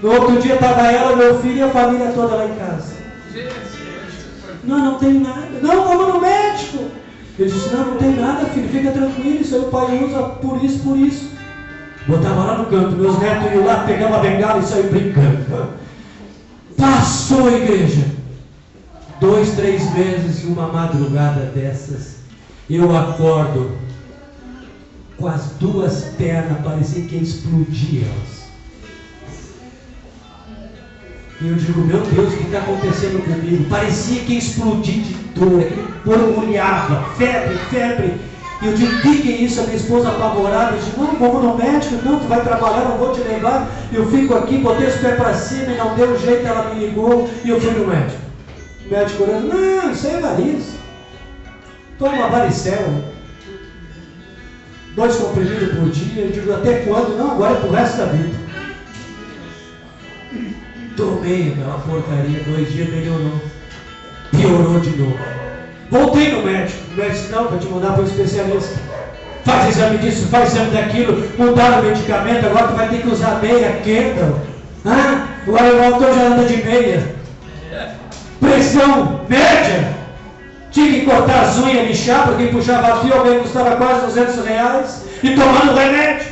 S10: No outro dia estava ela, meu filho e a família toda lá em casa. Não tem nada. Não, vamos no médico. Ele disse, não tem nada, filho, fica tranquilo, isso aí o pai usa por isso. Botava lá no canto, meus netos iam lá, pegavam a bengala e saíam brincando. Passou a igreja. 2, 3 meses, uma madrugada dessas, eu acordo com as 2 pernas, parecia que ia explodir elas. E eu digo, meu Deus, o que está acontecendo comigo? Parecia que ia explodir de dor, aquele borbulhava, febre. E eu digo, o que é isso? A minha esposa apavorada, eu digo, não, vamos no médico, não, tu vai trabalhar, não vou te levar. Eu fico aqui, botei os pés para cima e não deu jeito, ela me ligou e eu fui no médico. O médico olhando, não, isso aí é variz. Toma varicela. 2 comprimidos por dia. Eu digo, até quando? Não, agora é pro resto da vida. Tomei aquela porcaria, 2 dias melhorou. Piorou de novo. Voltei no médico. O médico disse, não, vou te mandar para um especialista. Faz exame disso, faz exame daquilo. Mudaram o medicamento, agora tu vai ter que usar meia, Kendall. Agora o autor já anda de meia. Pressão média. Tinha que cortar as unhas, lixar, porque quem puxava fio, alguém custava quase R$200 e tomando remédio.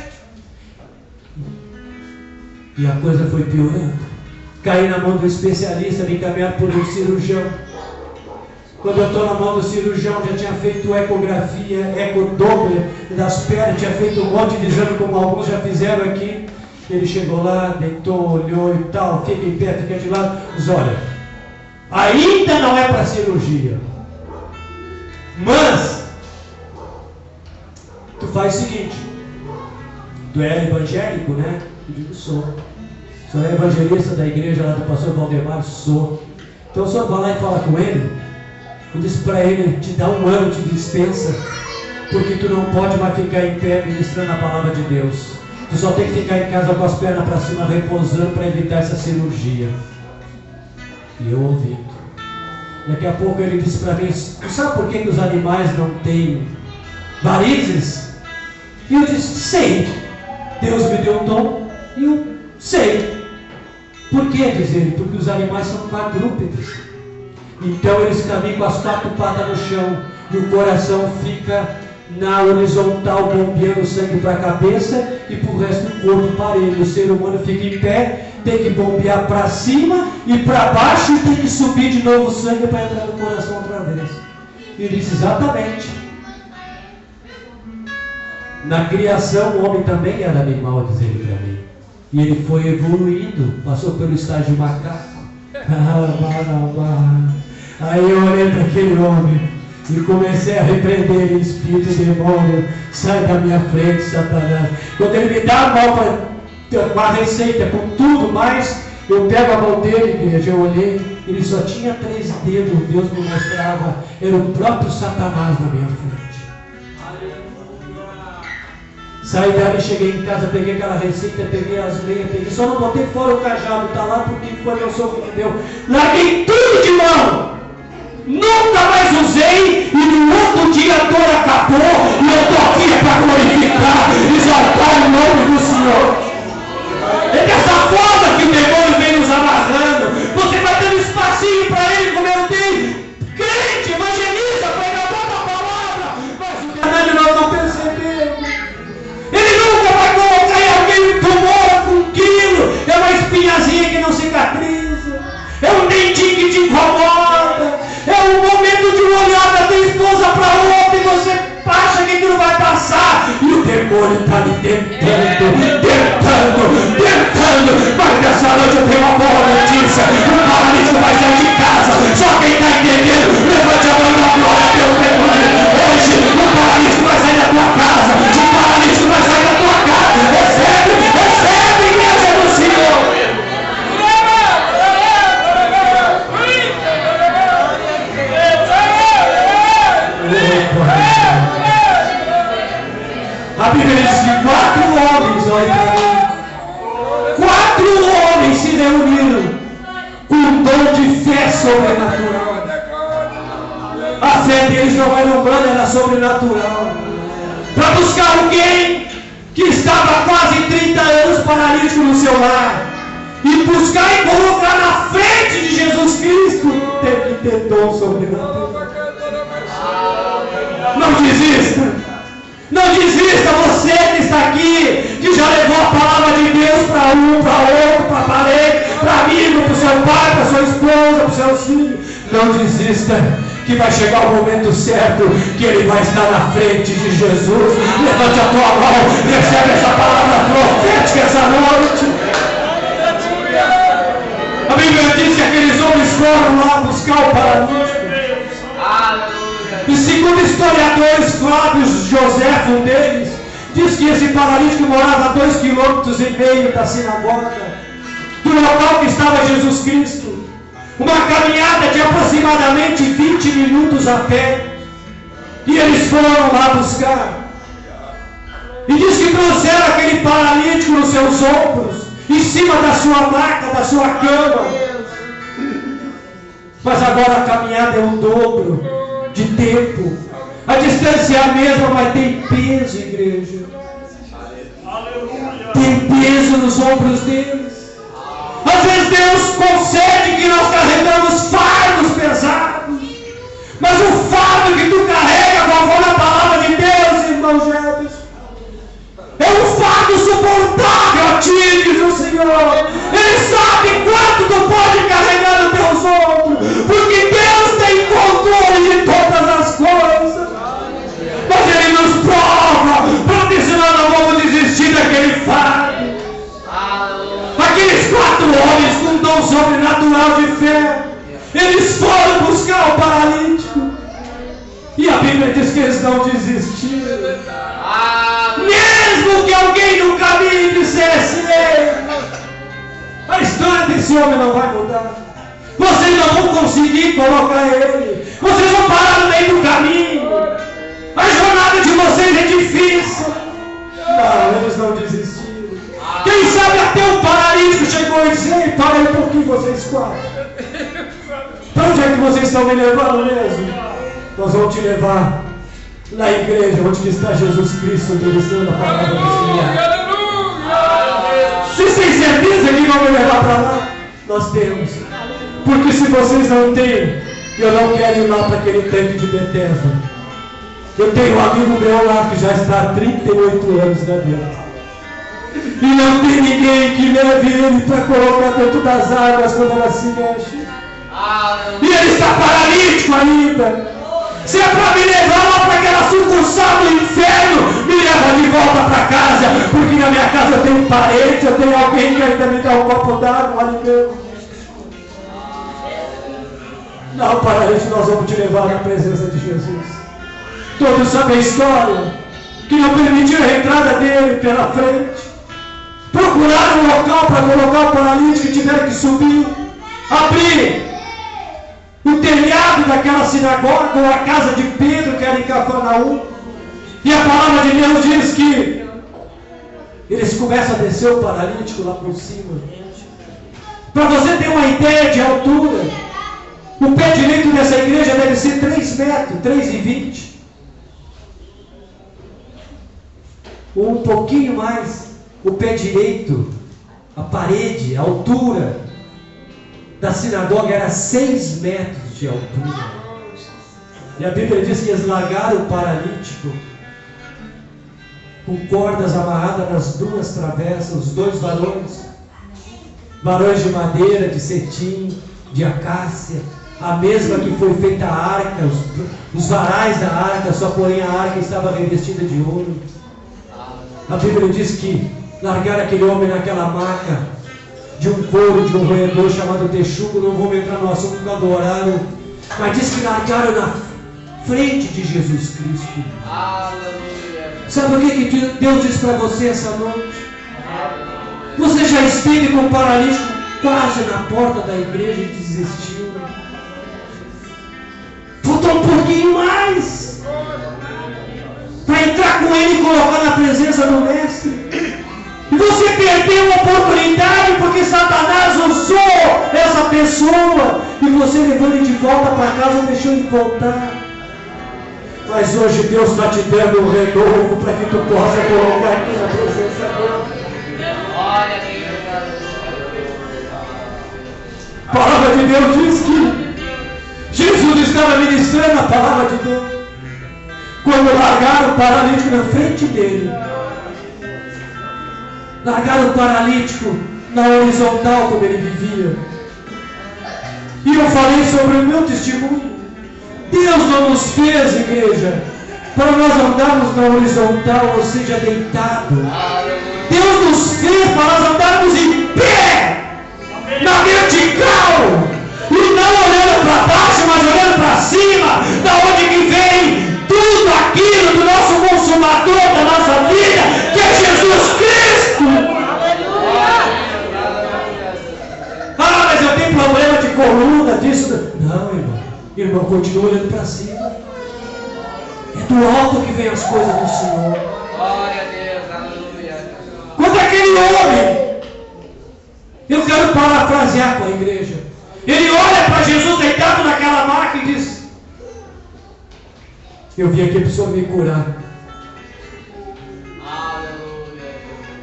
S10: E a coisa foi piorando. Caí na mão do especialista, me encaminhado por um cirurgião. Quando eu estou na mão do cirurgião, já tinha feito ecografia, ecodoppler das pernas, tinha feito um monte de exame, como alguns já fizeram aqui. Ele chegou lá, deitou, olhou e tal, fica em pé, fica de lado. Diz, olha, ainda não é para cirurgia, mas tu faz o seguinte, tu é evangélico, né? Eu digo, sou. O senhor é evangelista da igreja lá do pastor Valdemar? Sou. Então o senhor vai lá e fala com ele. Eu disse para ele, te dá 1 ano de dispensa, porque tu não pode mais ficar em pé ministrando a palavra de Deus. Tu só tem que ficar em casa com as pernas para cima, repousando, para evitar essa cirurgia. E eu ouvi. Daqui a pouco ele disse para mim, tu sabe por que os animais não têm varizes? E eu disse, sei. Deus me deu um dom e eu sei. Por que, diz ele? Porque os animais são quadrúpedes. Então eles caminham com as 4 patas no chão e o coração fica na horizontal, bombeando sangue para a cabeça e para o resto do corpo parelho. O ser humano fica em pé, tem que bombear para cima e para baixo e tem que subir de novo o sangue para entrar no coração outra vez. E ele disse, exatamente. Na criação o homem também era animal, diz ele para mim. E ele foi evoluindo, passou pelo estágio macaco. Aí eu olhei para aquele homem e comecei a repreender ele, espírito e demônio, sai da minha frente, Satanás. Quando ele me dá a mão com a receita, com tudo mais, eu pego a mão dele, igreja, eu olhei, ele só tinha 3 dedos, Deus me mostrava, era o próprio Satanás na minha frente. Saí dela e cheguei em casa, peguei aquela receita, peguei as meias, só não botei fora o cajado, tá lá porque foi meu sogro que me deu. Larguei tudo de mão! Nunca mais usei e no outro dia a dor acabou e eu estou aqui para glorificar, exaltar o nome do Senhor. É dessa forma que o demônio vem nos amarrando. Você vai dando espacinho para ele, como eu dei. Crente, evangelista, pregador da palavra. Mas o demônio não percebeu. Ele nunca vai colocar em alguém um tumor com 1 quilo. É uma espinhazinha que não cicatriza. É um dentinho que te incomoda. É o momento de olhar da tua esposa para outra e você acha que aquilo vai passar. E o demônio está lhe tentando. Mas nessa noite eu tenho uma boa notícia. O paralítico vai sair de casa. Só quem está entendendo, levante a mão na glória pelo demônio. Hoje o paralítico vai sair da tua casa. O paralítico vai sair da tua casa. Recebe, igreja do Senhor. A Bíblia diz que 4 homens, olha para mim, 4 homens se reuniram com um dom de fé sobrenatural. eles não eram humanos, era sobrenatural. Para buscar alguém que estava há quase 30 anos paralítico no seu lar, e buscar e colocar na frente de Jesus Cristo, tem que ter dom sobrenatural. Não desista. Não desista, você que está aqui, que já levou a palavra de Deus para um, para outro, para parente, para amigo, para o seu pai, para sua esposa, para os seus filhos. Não desista, que vai chegar o momento certo, que ele vai estar na frente de Jesus. Levante a tua mão, recebe essa palavra profética essa noite. A Bíblia diz que aqueles homens foram lá buscar o paralítico. E segundo historiadores, Flávio José, um deles, diz que esse paralítico morava a 2,5 km da sinagoga, do local que estava Jesus Cristo. Uma caminhada de aproximadamente 20 minutos a pé. E eles foram lá buscar. E diz que trouxeram aquele paralítico nos seus ombros, em cima da sua maca, da sua cama. Mas agora a caminhada é o dobro de tempo. A distância é a mesma, mas tem peso, igreja. Tem peso nos ombros deles. Às vezes Deus concede que nós carregamos fardos pesados. Mas o fardo que tu carrega, conforme a palavra de Deus, irmão Jefferson, é um fardo suportável a ti, diz o Senhor. Ele sabe quanto tu pode carregar nos teus ombros, porque Deus tem controle de todas as coisas. Mas Ele nos prova para ver se nós não vamos desistir daquele fardo. Aqueles 4 homens com dom sobrenatural de fé, eles foram buscar o paralítico. E a Bíblia diz que eles não desistiram. Mesmo que alguém no caminho dissesse: ei, a história desse homem não vai mudar. Vocês não vão conseguir colocar ele. Vocês vão parar no meio do caminho. A jornada de vocês é difícil. Não, eles não desistiram. Quem sabe até o paralítico chegou e disse: ei, para aí um pouquinho vocês 4. Para onde é que vocês estão me levando mesmo? Nós vamos te levar na igreja, onde está Jesus Cristo, ministrando a palavra do Senhor. Vocês têm certeza que vão me levar para lá? Nós temos. Porque se vocês não têm, eu não quero ir lá para aquele tanque de Betesda. Eu tenho um amigo meu lá que já está há 38 anos lá dentro. E não tem ninguém que leve ele para colocar dentro das águas quando ela se mexe. E ele está paralítico ainda. Se é para me levar lá para aquela sucursal do inferno, me leva de volta para casa, porque na minha casa eu tenho um parente, eu tenho alguém que ainda me dá um copo d'água, um alimento. Não, paralítico, nós vamos te levar na presença de Jesus. Todos sabem a história, que não permitiu a entrada dele pela frente. Procuraram um local para colocar o paralítico e tiveram que subir, abrir o telhado daquela sinagoga, ou a casa de Pedro, que era em Cafarnaum. E a palavra de Deus diz que eles começam a descer o paralítico lá por cima. Para você ter uma ideia de altura, o pé direito dessa igreja deve ser 3 metros, 3,20. Ou um pouquinho mais. O pé direito, a parede, a altura da sinagoga era 6 metros de altura. E a Bíblia diz que eles largaram o paralítico com cordas amarradas nas 2 travessas, os 2 varões de madeira, de cetim, de acácia, a mesma que foi feita a arca, os varais da arca, só porém a arca estava revestida de ouro. A Bíblia diz que largaram aquele homem naquela maca de um couro, de um roedor chamado texugo. Não vamos entrar no assunto por causa do horário, mas diz que largaram na frente de Jesus Cristo. Aleluia. Sabe o que Deus diz para você essa noite? Você já esteve com o paralítico quase na porta da igreja e desistiu. Faltou um pouquinho mais para entrar com ele e colocar na presença do Mestre. E você perdeu a oportunidade porque Satanás usou essa pessoa e você levou ele de volta para casa e deixou ele voltar. Mas hoje Deus está te dando um renovo para que tu possa colocar aqui na presença dele. A palavra de Deus diz que Jesus estava ministrando a palavra de Deus quando largaram o paralítico na frente dele. Largaram o paralítico na horizontal como ele vivia. E eu falei sobre o meu testemunho. Deus não nos fez, igreja, para nós andarmos na horizontal, ou seja, deitado. Deus nos fez para nós andarmos em pé, na vertical, e não olhando para baixo, mas olhando para cima, da onde que vem tudo aquilo do nosso consumador da nossa vida, que é Jesus Cristo. Ah, mas eu tenho problema de coluna, disso. Não, irmão. Irmão, continua olhando para cima. É do alto que vem as coisas do Senhor.
S9: Glória a Deus, aleluia.
S10: Quando aquele homem, eu quero parafrasear com a igreja, ele olha para Jesus deitado naquela maca e diz: eu vim aqui para o Senhor me curar.
S9: Aleluia.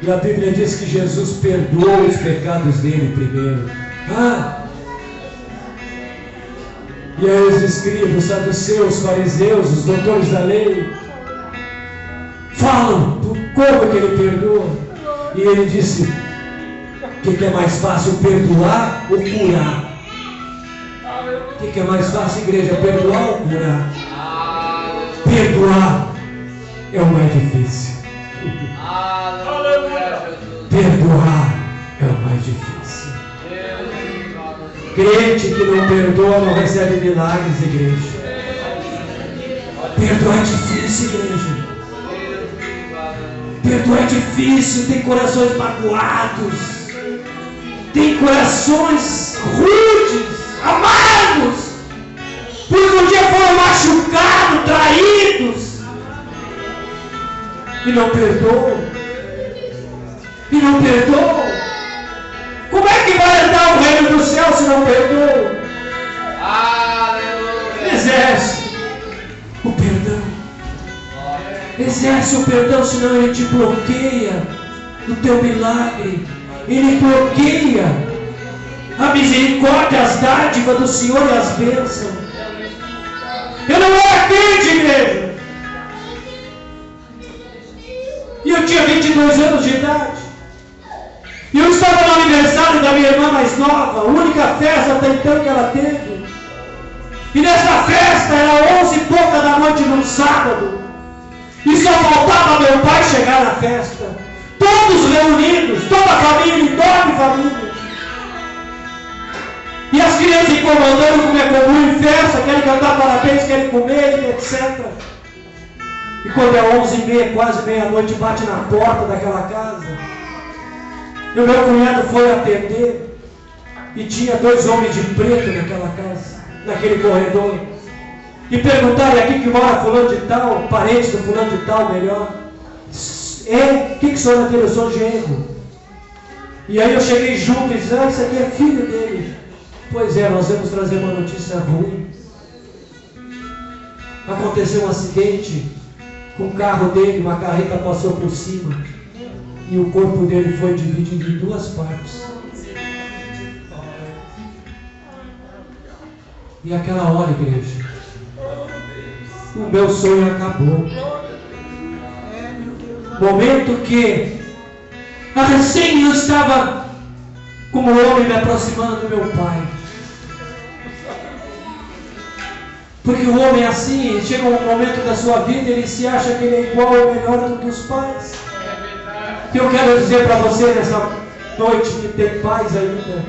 S10: E a Bíblia diz que Jesus perdoou os pecados dele primeiro. E aí os escribas, os saduceus, os fariseus, os doutores da lei falam do como que ele perdoa. E ele disse: o que é mais fácil, perdoar ou curar? O que é mais fácil, igreja, perdoar ou curar? Perdoar é o mais difícil. Perdoar é o mais difícil. Crente que não perdoa não recebe milagres, igreja. Perdoar é difícil, igreja. Perdoar é difícil. Tem corações magoados, tem corações rudes, amargos, porque um dia foram machucados, traídos, e não perdoam. E não perdoam. Como é que vai entrar o reino do céu se não perdoa?
S9: Aleluia.
S10: Exerce o perdão. Exerce o perdão, senão ele te bloqueia o teu milagre. Ele bloqueia a misericórdia, as dádivas do Senhor e as bênçãos. Eu não era crente, igreja. E eu tinha 22 anos de idade. E eu estava no aniversário da minha irmã mais nova, a única festa até então que ela teve. E nessa festa era 11 e pouca da noite num sábado. E só faltava meu pai chegar na festa. Todos reunidos, toda a família, enorme família. E as crianças incomodando como é comum em festa, querem cantar parabéns, querem comer, etc. E quando é 11h30, quase meia-noite, bate na porta daquela casa. E o meu cunhado foi atender e tinha 2 homens de preto naquela casa, naquele corredor. E perguntaram: aqui que mora fulano de tal, parente do fulano de tal, melhor. O que o senhor é aquele? Eu sou genro. E aí eu cheguei junto e disse: isso aqui é filho dele. Pois é, nós vamos trazer uma notícia ruim. Aconteceu um acidente com o carro dele, uma carreta passou por cima. E o corpo dele foi dividido em 2 partes. E aquela hora, igreja, o meu sonho acabou. Momento que recém eu estava como homem me aproximando do meu pai. Porque o homem é assim, chega um momento da sua vida, ele se acha que ele é igual ou melhor do que os pais. Que eu quero dizer para você nessa noite que tem pais ainda: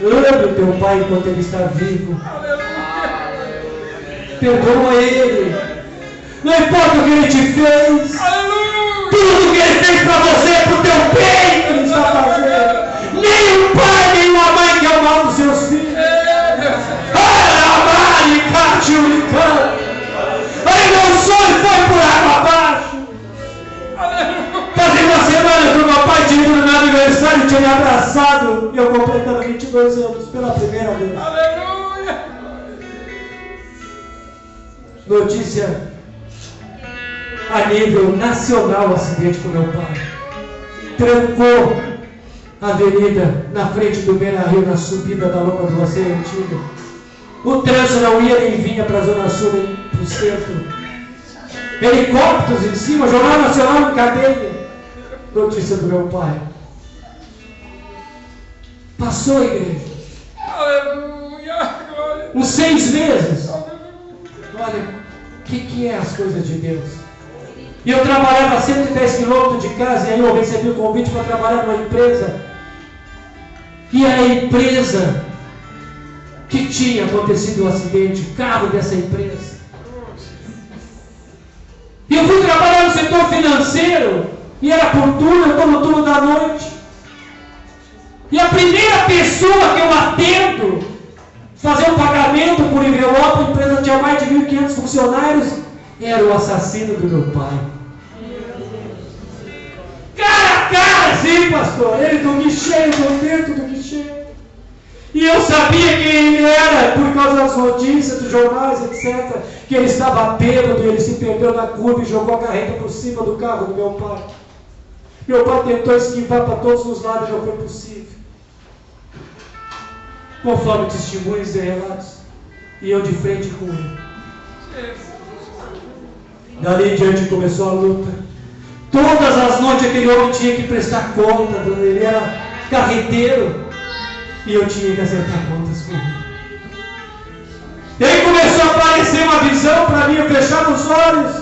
S10: ame o teu pai enquanto ele está vivo. Perdoa ele. Não importa o que ele te fez. Tudo que ele fez para você é para o teu bem que ele está fazendo. Nem o pai, nem a mãe quer o mal dos seus filhos. Aí meu sonho foi por água abaixo. Fazia uma semana que o meu pai tinha ido no meu aniversário, tinha me abraçado, e eu completando 22 anos pela primeira vez. Aleluia! Notícia a nível nacional o acidente com meu pai. Trancou a avenida na frente do Beira-Rio, na subida da Loma do Roceiro Antiga. O trânsito não ia nem vinha para a Zona Sul, nem para o centro. Helicópteros em cima, Jornal Nacional em cadeia. Notícia do meu pai. Passou a igreja.
S6: Aleluia, glória.
S10: Uns 6 meses. Olha, o que é as coisas de Deus? E eu trabalhava a 110 quilômetros de casa, e aí eu recebi o convite para trabalhar numa empresa. E a empresa que tinha acontecido o acidente, o carro dessa empresa. E eu fui trabalhar no setor financeiro, e era por turno, eu estou no turno da noite. E a primeira pessoa que eu atendo, fazer um pagamento por envelope, a empresa tinha mais de 1.500 funcionários, era o assassino do meu pai. Cara a cara, sim, pastor, ele do guichê, do dentro do guichê. E eu sabia quem ele era, por causa das notícias, dos jornais, etc. Que ele estava bêbado e ele se perdeu na curva e jogou a carreta por cima do carro do meu pai. Meu pai tentou esquivar para todos os lados e não foi possível. Conforme testemunhos e relatos. E eu de frente com ele. Dali em diante começou a luta. Todas as noites aquele homem tinha que prestar conta. Ele era carreteiro. E eu tinha que acertar contas com ele. E aí começou a aparecer uma visão para mim. Eu fechava os olhos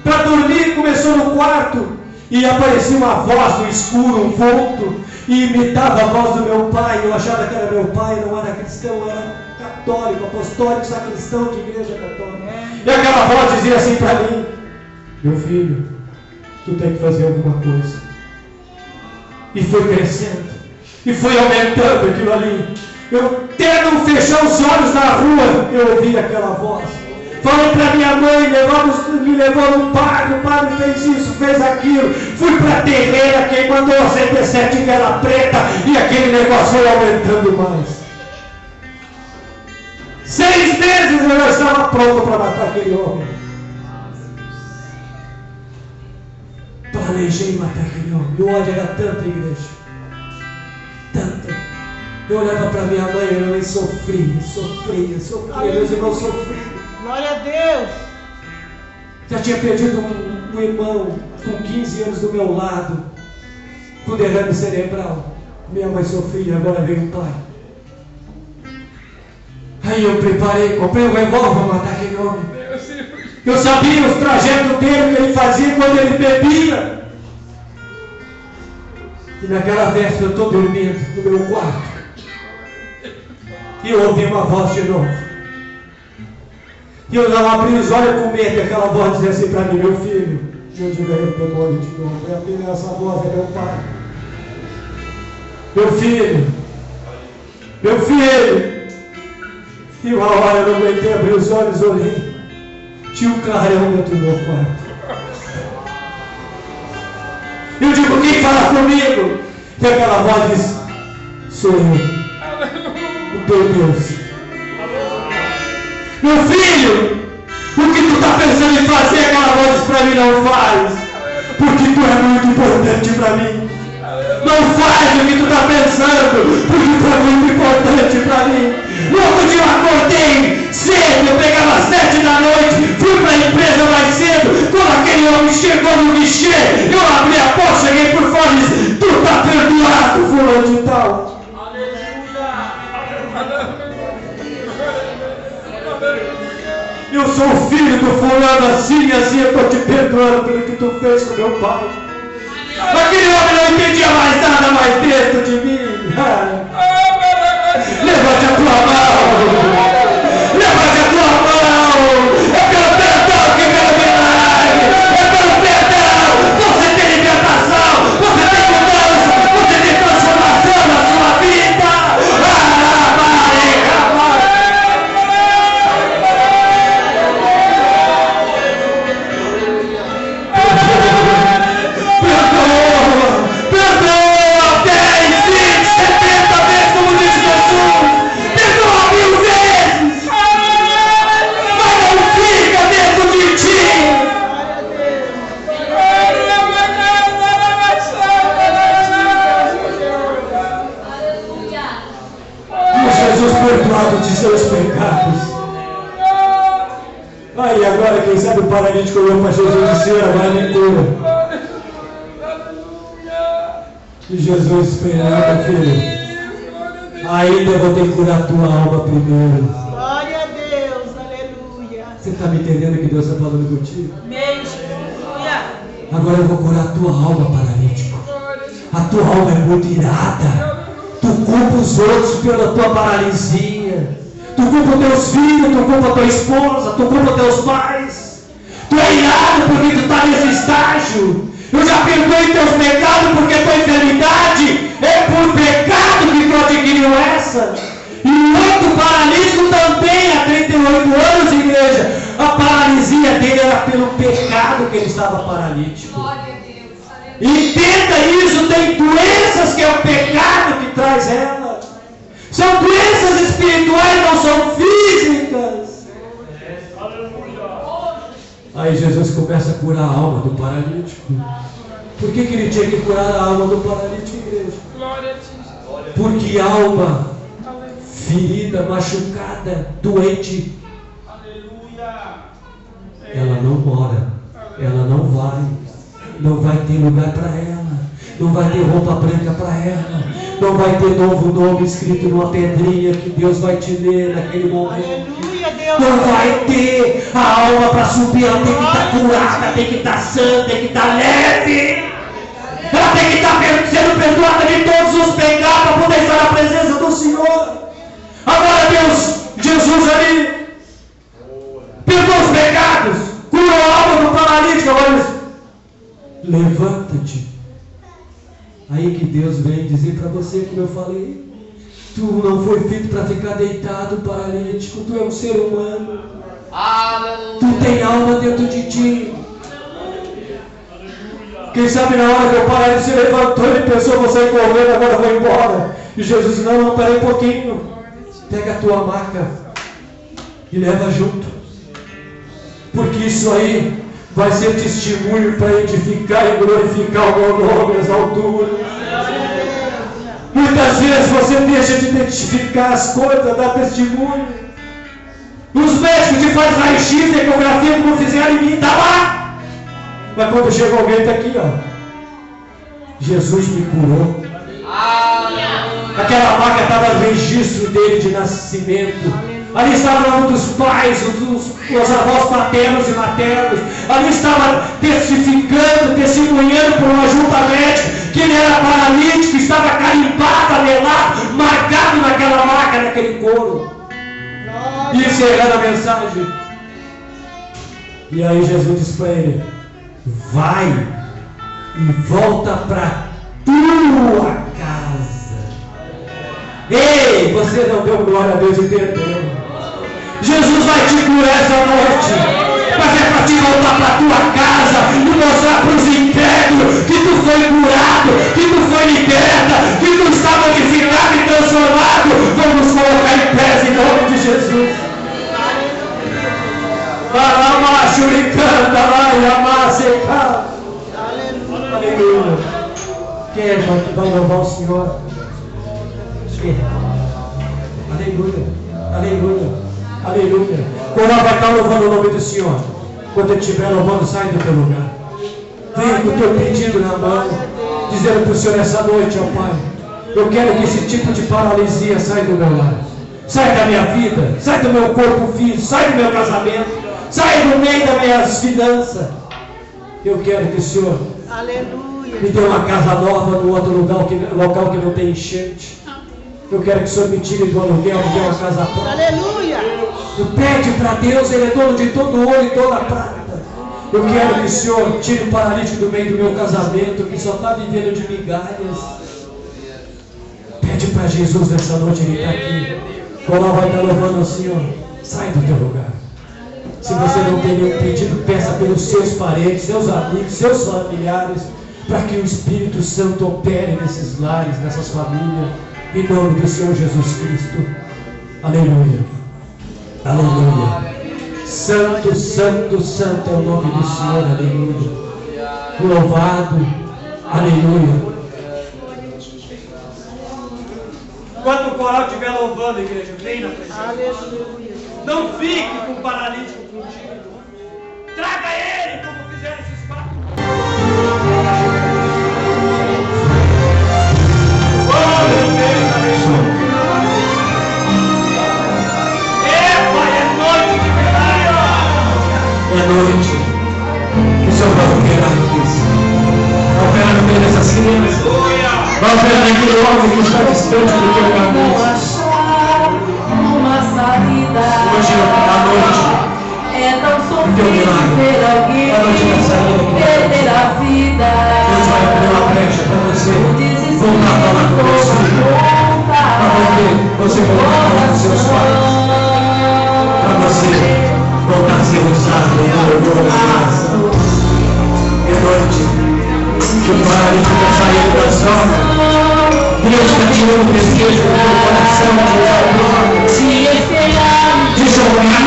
S10: para dormir. Começou no quarto. E aparecia uma voz no escuro, um vulto. E imitava a voz do meu pai. Eu achava que era meu pai, não era cristão, era católico, apostólico, sacristão de igreja católica. E aquela voz dizia assim para mim: meu filho, tu tem que fazer alguma coisa. E foi crescendo, e foi aumentando aquilo ali. Eu até não fechar os olhos na rua, eu ouvi aquela voz. Falei para minha mãe, me levou no padre, o padre fez isso, fez aquilo. Fui para a terreira, quem mandou a 107 vela preta, e aquele negócio foi aumentando mais. 6 meses eu já estava pronto para matar aquele homem. Planejei matar aquele homem. O ódio era tanta, igreja. Tanta. Eu olhava para minha mãe e minha mãe sofria. Meus irmãos sofriam.
S11: Glória a Deus.
S10: Já tinha perdido um irmão com 15 anos do meu lado, com derrame cerebral. Minha mãe sofria, agora veio o pai. Aí eu comprei um revólver para matar aquele homem. Eu sabia os trajetos dele que ele fazia quando ele bebia. E naquela véspera eu estou dormindo no meu quarto. E eu ouvi uma voz de novo. E eu não abri os olhos com medo, e aquela voz dizia assim para mim: meu filho, eu digo aí o demônio de novo. É a essa voz, é meu pai. Meu filho. E uma hora eu não aguentei abrir os olhos, olhei. Tinha um clarão dentro do meu quarto. Eu digo: quem fala comigo? E aquela voz diz: sou eu, o teu Deus. Meu filho, o que tu está pensando em fazer, aquela voz para mim: não faz, porque tu é muito importante para mim. Não faz o que tu está pensando, porque tu é muito importante para mim. No outro dia eu acordei cedo, eu pegava às 7 da noite, fui para a empresa mais cedo. Quando aquele homem chegou no guichê, eu abri a porta, cheguei por fora e disse: tu está perdoado, fulano de tal. Eu sou o filho do fulano assim e assim, eu estou te perdoando pelo que tu fez com meu pai. Aquele homem não entendia mais nada mais dentro de mim. Levante a tua mão. Levante a tua mão. É pelo perdão que meu milagre. É pelo perdão. Você tem libertação. Você tem mudança. Você tem transformação na sua vida. Perdoa 10, 20, 70 vezes, como disse Jesus. pecados. Aí agora, quem sabe o paralítico olhou para Jesus e disse: vai me cura. E Jesus esperando, filho. Ainda vou ter que curar a tua alma primeiro.
S11: Glória a Deus, aleluia.
S10: Você está me entendendo que Deus está falando contigo?
S11: Amém, aleluia.
S10: Agora eu vou curar a tua alma, paralítico. A tua alma é muito irada. Tu culpa os outros pela tua paralisia. Tu culpa teus filhos, tu culpa tua esposa, tu culpa teus pais. Tu é irado porque tu está nesse estágio. Eu já perdoei teus pecados porque tua enfermidade é por pecado que tu adquiriu essa. E o outro paralítico também, há 38 anos, igreja, a paralisia dele era pelo pecado que ele estava paralítico. Entenda isso, tem doenças que é o pecado que traz ela. São doenças espirituais, não são físicas. Aí Jesus começa a curar a alma do paralítico. Por que ele tinha que curar a alma do paralítico, igreja? Porque alma ferida, machucada, doente, ela não mora, ela não vai ter lugar para ela, não vai ter roupa branca para ela, não vai ter novo nome escrito numa pedrinha que Deus vai te ler naquele momento. Não vai ter a alma para subir, ela tem que estar curada, tem que estar sã, tem que estar leve. Ela tem que estar sendo perdoada de todos os pecados para poder estar na presença do Senhor. Agora Deus, Jesus ali, perdoa os pecados, cura a alma do paralítico. Agora levanta-te. Aí que Deus vem dizer para você, como eu falei, tu não foi feito para ficar deitado, paralítico. Tu é um ser humano. Aleluia. Tu tem alma dentro de ti. Quem sabe na hora que o paralítico se levantou, ele pensou: vou sair correndo, agora vou embora. E Jesus disse: não, peraí um pouquinho. Pega a tua maca e leva junto. Porque isso aí vai ser testemunho para edificar e glorificar o meu nome nas alturas. Muitas vezes você deixa de identificar as coisas, dá testemunho. Os médicos te fazem raio-x, ecografia, como fizeram em mim, está lá. Mas quando chega alguém, está aqui, ó. Jesus me curou. Aquela maca estava no registro dele de nascimento. Ali estava o nome dos pais, os avós paternos e maternos. Ali estava testificando, testemunhando por uma junta médica que ele era paralítico, estava carimbado, anelado, marcado naquela maca, naquele couro. E encerrando a mensagem. E aí Jesus disse para ele: vai e volta para tua casa. Ei, você não deu glória a Deus e perdeu. Jesus vai te curar essa noite, mas é para te voltar para tua casa e mostrar para os incrédulos que tu foi curado, que tu foi liberta, que tu está modificado e transformado. Vamos colocar em pé em nome de Jesus. Aleluia. Quem é que vai louvar o Senhor? Aleluia, aleluia, aleluia. Quando ela vai estar louvando o nome do Senhor, quando ele estiver louvando, sai do teu lugar. Venha com o teu pedido na mão, dizendo para o Senhor essa noite: ó Pai, eu quero que esse tipo de paralisia saia do meu lar, sai da minha vida, sai do meu corpo físico, sai do meu casamento, sai do meio das minhas finanças. Eu quero que o Senhor me dê uma casa nova no outro local que não tem enchente. Eu quero que o Senhor me tire do aluguel, me dê uma casa própria.
S11: Aleluia.
S10: Tu pede para Deus, Ele é dono de todo ouro e toda prata. Eu quero que o Senhor tire o paralítico do meio do meu casamento, que só está vivendo de migalhas. Pede para Jesus nessa noite, Ele está aqui. Quando ela vai estar louvando o Senhor, sai do teu lugar. Se você não tem nenhum pedido, peça pelos seus parentes, seus amigos, seus familiares, para que o Espírito Santo opere nesses lares, nessas famílias. Em nome do Senhor Jesus Cristo. Aleluia. Aleluia. Santo, santo, santo é o nome do Senhor. Aleluia. Louvado. Aleluia. Enquanto o coral estiver louvando, a igreja, vem na frente.
S11: Aleluia.
S10: Não fique com o paralítico contigo. Traga ele como fizeram esses quatro. É noite que o Senhor vai operar isso. Vai operar no meio dessas crianças. Vai operar naquele homem que está distante do teu caminho. Hoje à noite
S5: é tão
S10: sofrido
S5: ver alguém perder a vida.
S10: Deus vai abrir uma brecha para você voltar a falar com Deus. Para você voltar a falar com seus pais. Para você voltar a ser usado no louvor da graça. É noite que o paralítico está saindo da zona. Deus está tirando o desejo do teu coração de jogar,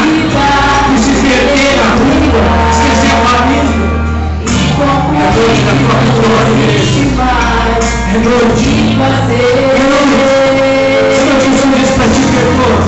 S10: de se perder na rua, esquecer o amigo. É noite da tua vitória. É noite. Senhor, Jesus diz para ti, perdoa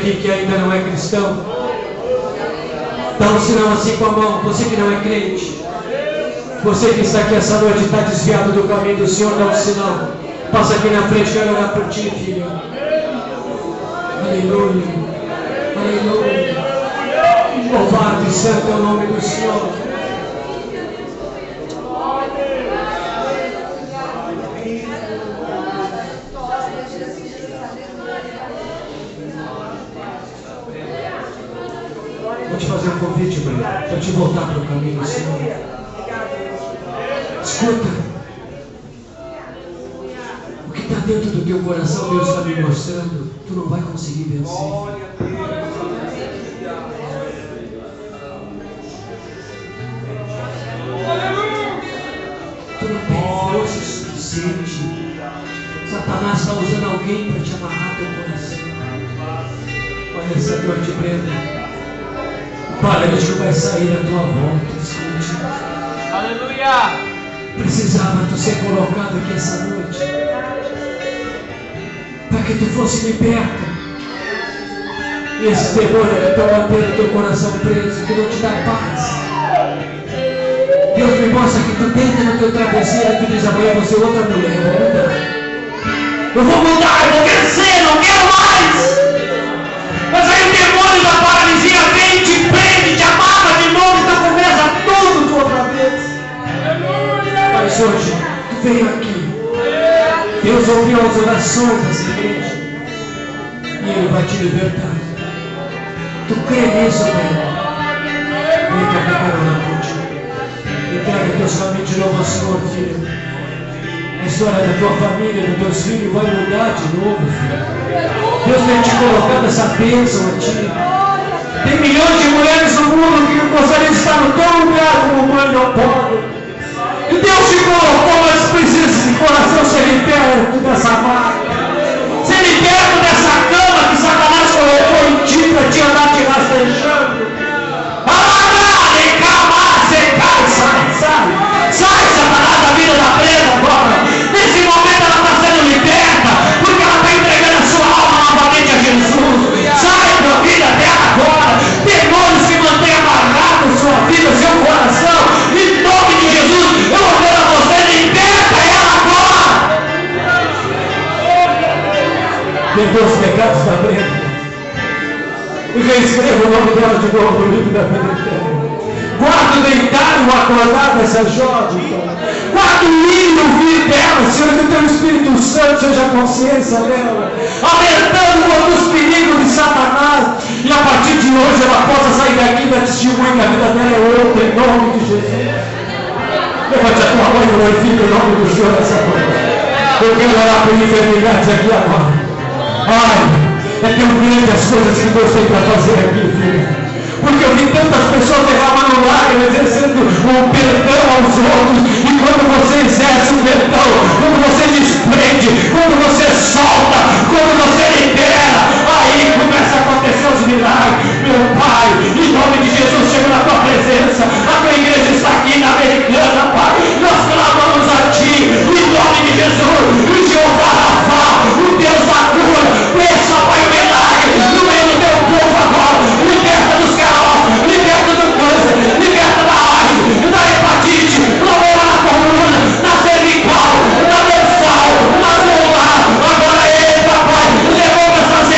S10: aqui que ainda não é cristão? Dá um sinal assim com a mão. Você que não é crente. Você que está aqui essa noite e está desviado do caminho do Senhor, dá um sinal. Passa aqui na frente, quero orar por ti, filho. Aleluia. Aleluia. Louvado e santo é o nome do Senhor. Vou te fazer um convite, Bruno, para te voltar para o caminho do Senhor. Escuta. O que está dentro do teu coração, Deus está me mostrando. Tu não vai conseguir vencer. Tu não tem força suficiente. Satanás está usando alguém para te amarrar teu coração. Olha essa noite, Brenda. O paralítico vai sair à tua volta. Escute.
S12: Aleluia!
S10: Precisava tu ser colocado aqui essa noite para que tu fosse liberto. E esse demônio que está mantendo teu coração preso, que não te dá paz. Deus me mostra que tu deita no teu travesseiro e tu diz: amanhã eu vou ser outra mulher, eu vou mudar. Eu vou mudar, eu vou crescer, não quero mais. Mas aí o demônio da paralisia vem, te prende, te amarra de novo, então começa tudo outra vez. Mas hoje, tu veio aqui. Deus ouviu as orações dessa igreja e Ele vai te libertar. Tu crê nisso, velho? Vem cá que eu quero orar por ti. Entrega teus caminhos de novo ao Senhor, filho. A história da tua família, dos teus filhos vai mudar de novo, filho. Deus tem te colocado essa bênção a ti. Tem milhões de mulheres no mundo que gostariam de estar no teu lugar como mãe não pode. E Deus te colocou, mas precisa de coração ser liberto dessa marca. Ser liberto dessa cama que Satanás colocou em ti para te andar te rastejando. Sai, Satanás, da vida da presa agora. Nesse momento ela está sendo liberta, porque ela está entregando a sua alma novamente a Jesus. Sai da vida dela agora. Demônios que mantêm amarrado sua vida, seu coração. Em nome de Jesus, eu ordeno a você, liberta ela agora. Perdoa os pecados da Brenda e reescreva o nome dela de novo no livro da vida eterna. Guarda o deitar e o acordar dessa jovem. Guarda o ir e o vir dela, Senhor, que o teu Espírito Santo seja a consciência dela, alertando contra os perigos de Satanás. E a partir de hoje ela possa sair daqui da testemunha que a vida dela é outra, em nome de Jesus. Levante a tua mão e glorifica o nome do Senhor nessa noite. Eu quero orar por enfermidades aqui agora. Ai, é tão grande as coisas que Deus tem para fazer aqui, filho. Porque eu vi tantas pessoas derramando lágrimas, exercendo um perdão aos outros. E quando você exerce um perdão, quando você desprende, quando você solta, quando você libera, aí começa a acontecer os milagres. Meu Pai, em nome de Jesus, chega na tua presença. A tua igreja está aqui na Americana, Pai. Nós clamamos a Ti, em nome de Jesus. O Jeová Rafa, o Deus da cura, deixa, Pai, o milagre no meio do teu povo agora. Liberta dos liberta do câncer, liberta da AIDS, da hepatite, problema na coluna, na cervical, na dorsal, na lombar. Agora ele, papai, devolve essas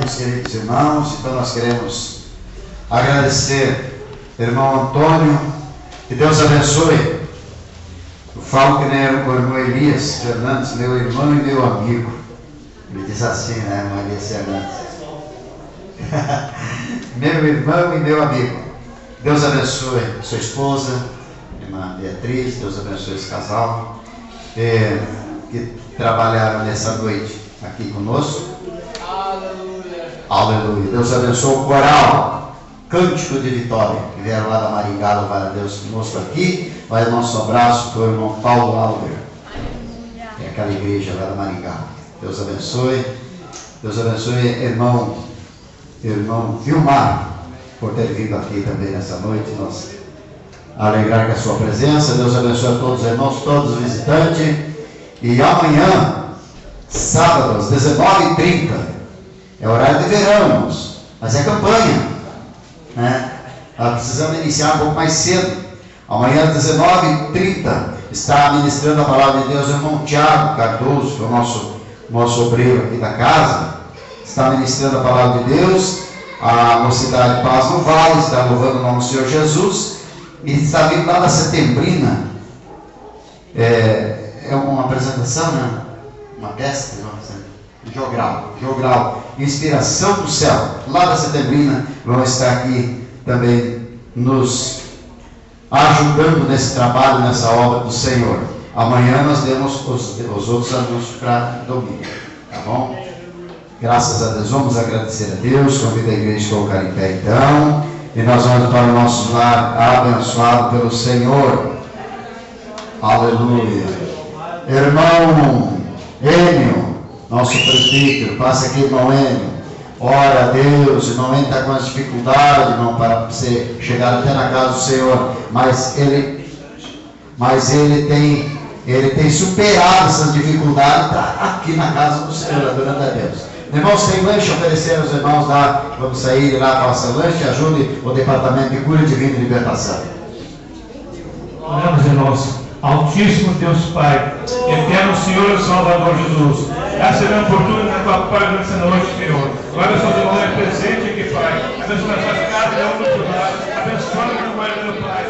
S13: meus queridos irmãos. Então nós queremos agradecer irmão Antônio, que Deus abençoe. Eu falo que nem o irmão Elias Fernandes, meu irmão e meu amigo. Ele diz assim, né, irmão Elias Fernandes? Meu irmão e meu amigo. Deus abençoe sua esposa, irmã Beatriz. Deus abençoe esse casal que trabalharam nessa noite aqui conosco. Aleluia. Aleluia. Deus abençoe o coral Cântico de Vitória, que vieram lá da Maringá, louvar a Deus conosco aqui. Vai o nosso abraço para o irmão Paulo Alder, que é aquela igreja lá da Maringá. Deus abençoe. Deus abençoe irmão Vilmar, por ter vindo aqui também nessa noite, nós alegrar com a sua presença. Deus abençoe a todos os irmãos, todos os visitantes. E amanhã, sábado, às 19h30, é horário de verão, irmãos, mas é campanha, né? Nós precisamos iniciar um pouco mais cedo. Amanhã, às 19h30, está ministrando a palavra de Deus o irmão Tiago Cardoso, que é o nosso obreiro aqui da casa. Está ministrando a palavra de Deus. A Mocidade Paz no Vale está louvando o nome do Senhor Jesus. E está vindo lá da Setembrina. É uma apresentação, né? Uma peça, Jogral, Inspiração do Céu. Lá da Setembrina vão estar aqui também nos ajudando nesse trabalho, nessa obra do Senhor. Amanhã nós demos os outros anúncios para domingo, tá bom? Graças a Deus, vamos agradecer a Deus. Convido a igreja a colocar em pé então, e nós vamos para o nosso lar abençoado pelo Senhor. Aleluia. Irmão Enio, nosso presbítero, passa aqui, irmão Enio. Ora a Deus, o irmão Enio está com as dificuldades, irmão, para você chegar até na casa do Senhor, mas ele tem superado essas dificuldades, está aqui na casa do Senhor, adorando a Deus. Irmãos, tem lanche, oferecer aos irmãos lá, vamos sair lá, faça lanche, ajude o departamento de cura divina e libertação.
S14: Oramos, irmãos. Altíssimo Deus Pai, eterno Senhor e Salvador Jesus, essa é a oportunidade na tua paz nessa noite, Senhor. Guarda seus irmãos presentes aqui, Pai. Abençoa as suas casas, abençoa o teu lar, abençoa o teu guarda, meu Pai.